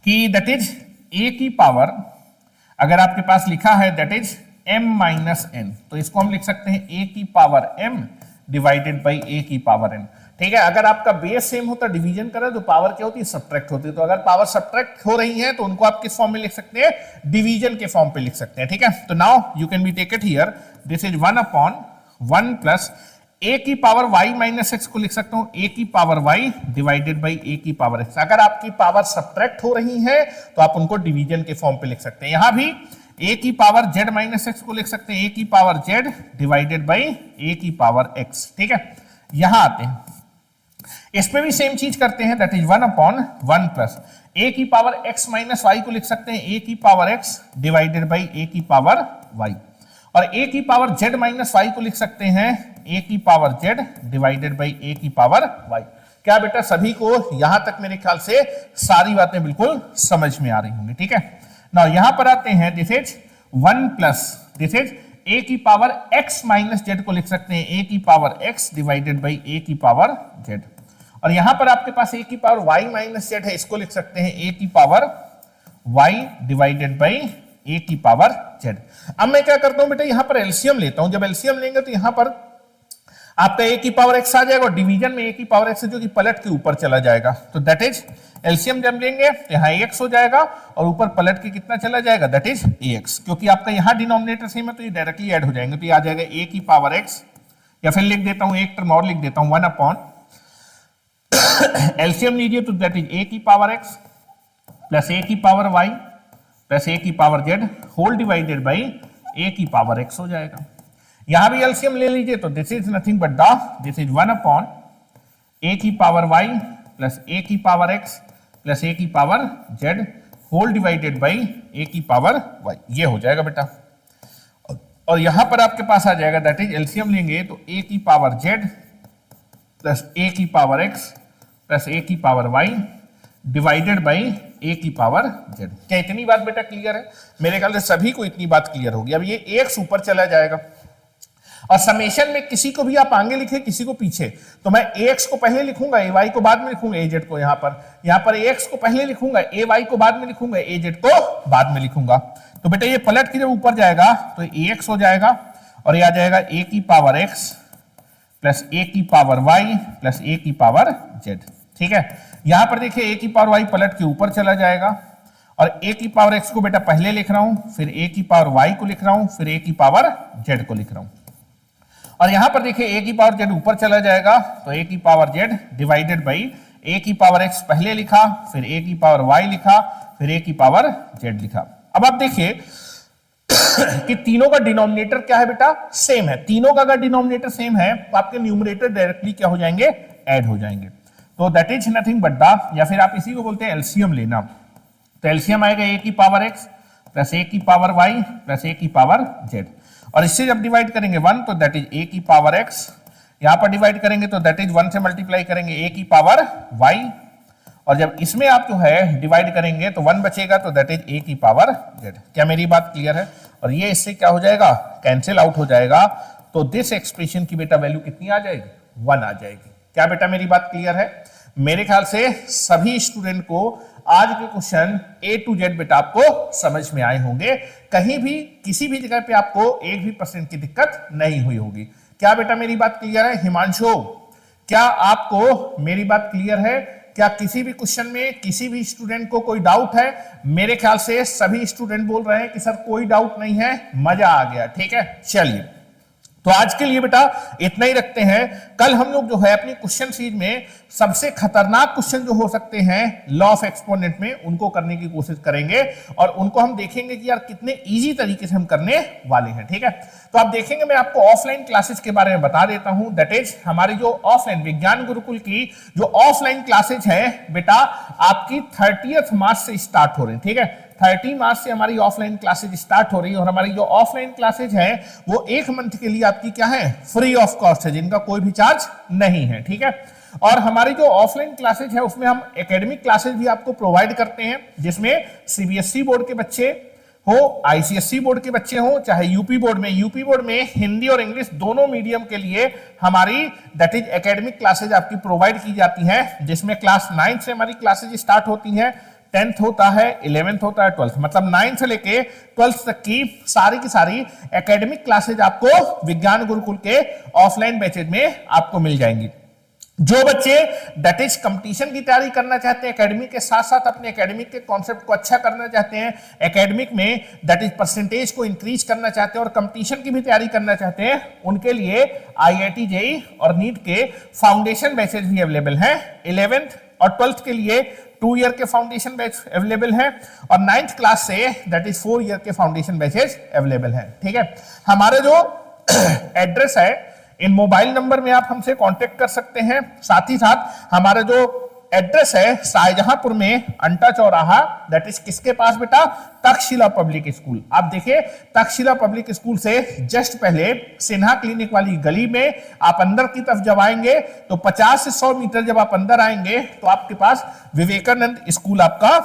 कि दैट इज a की पावर, अगर आपके पास लिखा है that is m minus n, तो इसको हम लिख सकते हैं a की power m divided by a की पावर n, ठीक है। अगर आपका बेस सेम होता, डिवीजन करें तो पावर क्या होती है, सब्ट्रैक्ट होती है। तो अगर पावर सब्ट्रैक्ट हो रही है तो उनको आप किस फॉर्म में लिख सकते हैं, डिवीजन के फॉर्म पे लिख सकते हैं, ठीक है। तो now you can be take it here, this is 1/1 plus a की पावर y माइनस एक्स को लिख सकता हूं a की power y divided by a की पावर x। अगर आपकी पावर सब्ट्रैक्ट हो रही है तो आप उनको डिवीजन के फॉर्म पे लिख सकते हैं। यहां भी a की पावर z माइनस एक्स को लिख सकते हैं a की power z divided by a की पावर x, ठीक है। यहां आते हैं, इसमें भी सेम चीज करते हैं, दैट इज 1/1 प्लस a की पावर x माइनस वाई को लिख सकते हैं a की power x divided by a की पावर y और a की पावर z माइनस वाई को लिख सकते हैं a की power z divided by a की पावर y। क्या बेटा सभी को यहां तक मेरे ख्याल से सारी बातें बिल्कुल समझ में आ रही होंगी, ठीक है। नाउ यहां पर आते हैं, this is 1 plus this is a की पावर x माइनस जेड को लिख सकते हैं a की power x divided by a की पावर z और यहां पर आपके पास a की पावर y माइनस जेड है, इसको लिख सकते हैं a की power y divided by a की पावर z। अब मैं क्या करता हूं बेटा, यहां पर एलसीएम लेता हूं। जब एलसीएम लेंगे तो यहां पर आपका a की पावर x आ जाएगा और डिवीजन में a की पावर x जो कि पलट के ऊपर चला जाएगा। तो दैट इज एलसीएम जब लेंगे तो यहाँ ax हो जाएगा और ऊपर पलट के कितना चला जाएगा, दैट इज ax। क्योंकि आपका यहाँ डिनोमिनेटर सेम है तो ये डायरेक्टली ऐड हो जाएंगे, तो ये आ जाएगा a की पावर x, या फिर लिख देता हूँ एक टर्म और लिख देता हूँ 1/, एलसीएम लीजिए तो दैट इज a की पावर x प्लस a की पावर y प्लस a की power z whole divided by a की पावर x हो जाएगा। यहां भी एलसीएम ले लीजिए तो this is nothing but this is 1/a की पावर y प्लस a की पावर x प्लस a की power z whole divided by a की पावर y, ये हो जाएगा बेटा। और यहां पर आपके पास आ जाएगा दैट इज एलसीएम लेंगे तो a की पावर z प्लस a की पावर x प्लस a की पावर y डिवाइडेड बाई ए की पावर जेड। क्या इतनी बात बेटा क्लियर है? मेरे ख्याल से सभी को इतनी बात क्लियर होगी। अब ये एक्स ऊपर चला जाएगा और समेशन में किसी को भी आप आगे लिखे किसी को पीछे, तो मैं एक्स को पहले लिखूंगा, ए वाई को बाद में लिखूंगा, ए जेड को यहाँ पर एक्स को पहले लिखूंगा, ए वाई को बाद में लिखूंगा, ए जेड को बाद में लिखूंगा। तो बेटा ये पलट के जब ऊपर जाएगा तो ए एक्स हो जाएगा और ये आ जाएगा ए की पावर एक्स प्लस ए की पावर वाई प्लस ए की पावर जेड। ठीक है, यहां पर देखिए ए की पावर वाई पलट के ऊपर चला जाएगा और ए की पावर एक्स को बेटा पहले लिख रहा हूं, फिर ए की पावर वाई को लिख रहा हूं, फिर ए की पावर जेड को लिख रहा हूं। और यहां पर देखिए ए की पावर जेड ऊपर चला जाएगा तो ए की पावर जेड डिवाइडेड बाई ए की पावर एक्स पहले लिखा, फिर ए की पावर वाई लिखा, फिर ए की पावर जेड लिखा। अब आप देखिए कि तीनों का डिनोमिनेटर क्या है बेटा? सेम है। तीनों का अगर डिनोमिनेटर सेम है तो आपके न्यूमरेटर डायरेक्टली क्या हो जाएंगे? ऐड हो जाएंगे। तो that is nothing but the, या फिर आप इसी को बोलते हैं एलसीएम लेना। तो एलसीएम आएगा ए की पावर एक्स प्लस ए की पावर वाई प्लस ए की पावर जेड, और इससे जब डिवाइड करेंगे 1 तो दैट इज ए की पावर एक्स, यहां पर डिवाइड करेंगे तो दैट इज 1 से मल्टीप्लाई करेंगे ए की पावर वाई, और जब इसमें आप जो है डिवाइड करेंगे तो 1 बचेगा तो दैट इज ए की पावर जेड। क्या मेरी बात क्लियर है? और ये इससे क्या हो जाएगा? कैंसिल आउट हो जाएगा। तो दिस एक्सप्रेशन की बेटा वैल्यू कितनी आ जाएगी? 1 आ जाएगी। क्या बेटा मेरी बात क्लियर है? मेरे ख्याल से सभी स्टूडेंट को आज के क्वेश्चन ए टू जेड बेटा आपको समझ में आए होंगे। कहीं भी किसी भी जगह पे आपको 1% की दिक्कत नहीं हुई होगी। क्या बेटा मेरी बात क्लियर है? हिमांशु, क्या आपको मेरी बात क्लियर है? क्या किसी भी क्वेश्चन में किसी भी स्टूडेंट को कोई डाउट है? मेरे ख्याल से सभी स्टूडेंट बोल रहे हैं कि सर कोई डाउट नहीं है, मजा आ गया। ठीक है, चलिए तो आज के लिए बेटा इतना ही रखते हैं। कल हम लोग जो है अपनी क्वेश्चन सीरीज में सबसे खतरनाक क्वेश्चन जो हो सकते हैं लॉ ऑफ एक्सपोनेंट में, उनको करने की कोशिश करेंगे और उनको हम देखेंगे कि यार कितने इजी तरीके से हम करने वाले हैं। ठीक है, तो आप देखेंगे मैं आपको ऑफलाइन क्लासेस के बारे में बता देता हूं। दैट इज हमारी जो ऑफलाइन विज्ञान गुरुकुल की जो ऑफलाइन क्लासेज है बेटा आपकी 30 मार्च से स्टार्ट हो रही है। ठीक है, 30 मार्च से हमारी ऑफलाइन क्लासेज स्टार्ट हो रही है और हमारी जो ऑफलाइन क्लासेज है वो 1 मंथ के लिए आपकी क्या है? फ्री ऑफ कॉस्ट है, जिनका कोई भी चार्ज नहीं है। ठीक है, और हमारी जो ऑफलाइन क्लासेज है उसमें हम एकेडमिक क्लासेज भी आपको प्रोवाइड करते हैं, जिसमें सीबीएसई बोर्ड के बच्चे हो, आईसीएसई बोर्ड के बच्चे हो, चाहे यूपी बोर्ड में हिंदी और इंग्लिश दोनों मीडियम के लिए हमारी दैट इज एकेडमिक क्लासेज आपकी प्रोवाइड की जाती हैं, जिसमें क्लास 9 से हमारी क्लासेज स्टार्ट होती हैं, 10th होता है, 11th होता है, 12th, मतलब 9 से लेके 12th तक की सारी एकेडमिक क्लासेज आपको विज्ञान गुरुकुल के ऑफलाइन बैचेज में आपको मिल जाएंगी। जो बच्चे दैट इज कंपटीशन की तैयारी करना चाहते हैं, एकेडमिक के साथ साथ अपने एकेडमिक के कॉन्सेप्ट को अच्छा करना चाहते हैं, एकेडमिक में दैट इज परसेंटेज को इंक्रीज करना चाहते हैं और कंपटीशन की भी तैयारी करना चाहते हैं, उनके लिए आईआईटी जेईई और नीट के फाउंडेशन बैचेज भी अवेलेबल हैं। 11th और 12th के लिए 2 ईयर के फाउंडेशन बैच अवेलेबल है और 9th class say that is 4 year के फाउंडेशन बैचेज अवेलेबल है। ठीक है, हमारे जो एड्रेस है इन मोबाइल नंबर में आप हमसे कांटेक्ट कर सकते हैं। साथ ही साथ हमारा जो एड्रेस है शाहजहांपुर में अंटा चौराहा, दैट इज किसके पास बेटा? Takshashila public school. आप देखिए तक्षशिला पब्लिक स्कूल से जस्ट पहले सिन्हा क्लिनिक वाली गली में आप अंदर की तरफ जब आएंगे तो 50 से 100 मीटर जब आप अंदर आएंगे तो आपके पास विवेकानंद स्कूल आपका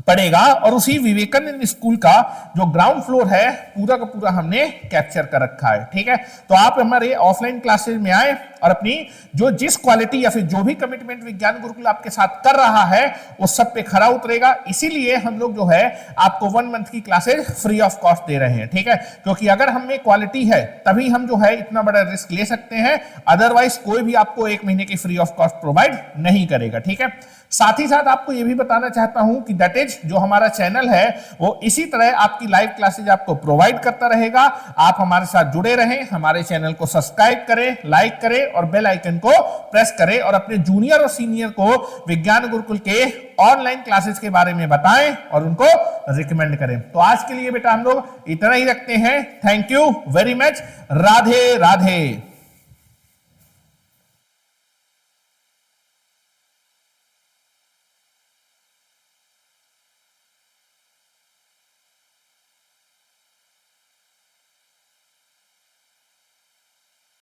पड़ेगा और उसी विवेकानंद स्कूल का जो ग्राउंड फ्लोर है पूरा का पूरा हमने कैप्चर कर रखा है। ठीक है, तो आप हमारे ऑफलाइन क्लासेस में आए और अपनी जो जिस क्वालिटी या फिर जो भी कमिटमेंट विज्ञान गुरुकुल आपके साथ कर रहा है उस सब पे खरा उतरेगा। इसीलिए हम लोग जो है आपको 1 मंथ की क्लासेस फ्री ऑफ कॉस्ट दे रहे हैं। ठीक है, क्योंकि अगर हम में क्वालिटी है तभी हम जो है इतना बड़ा रिस्क ले सकते हैं, अदरवाइज कोई भी आपको 1 महीने की फ्री ऑफ कॉस्ट प्रोवाइड नहीं करेगा। ठीक है, साथ ही साथ आपको यह भी बताना चाहता हूं कि दैट इज जो हमारा चैनल है वो इसी तरह आपकी लाइव क्लासेज आपको प्रोवाइड करता रहेगा। आप हमारे साथ जुड़े रहें, हमारे चैनल को सब्सक्राइब करें, लाइक करें और बेल आइकन को प्रेस करें और अपने जूनियर और सीनियर को विज्ञान गुरुकुल के ऑनलाइन क्लासेस के बारे में बताएं और उनको रिकमेंड करें। तो आज के लिए बेटा हम लोग इतना ही रखते हैं। Thank you very much. Radhe Radhe.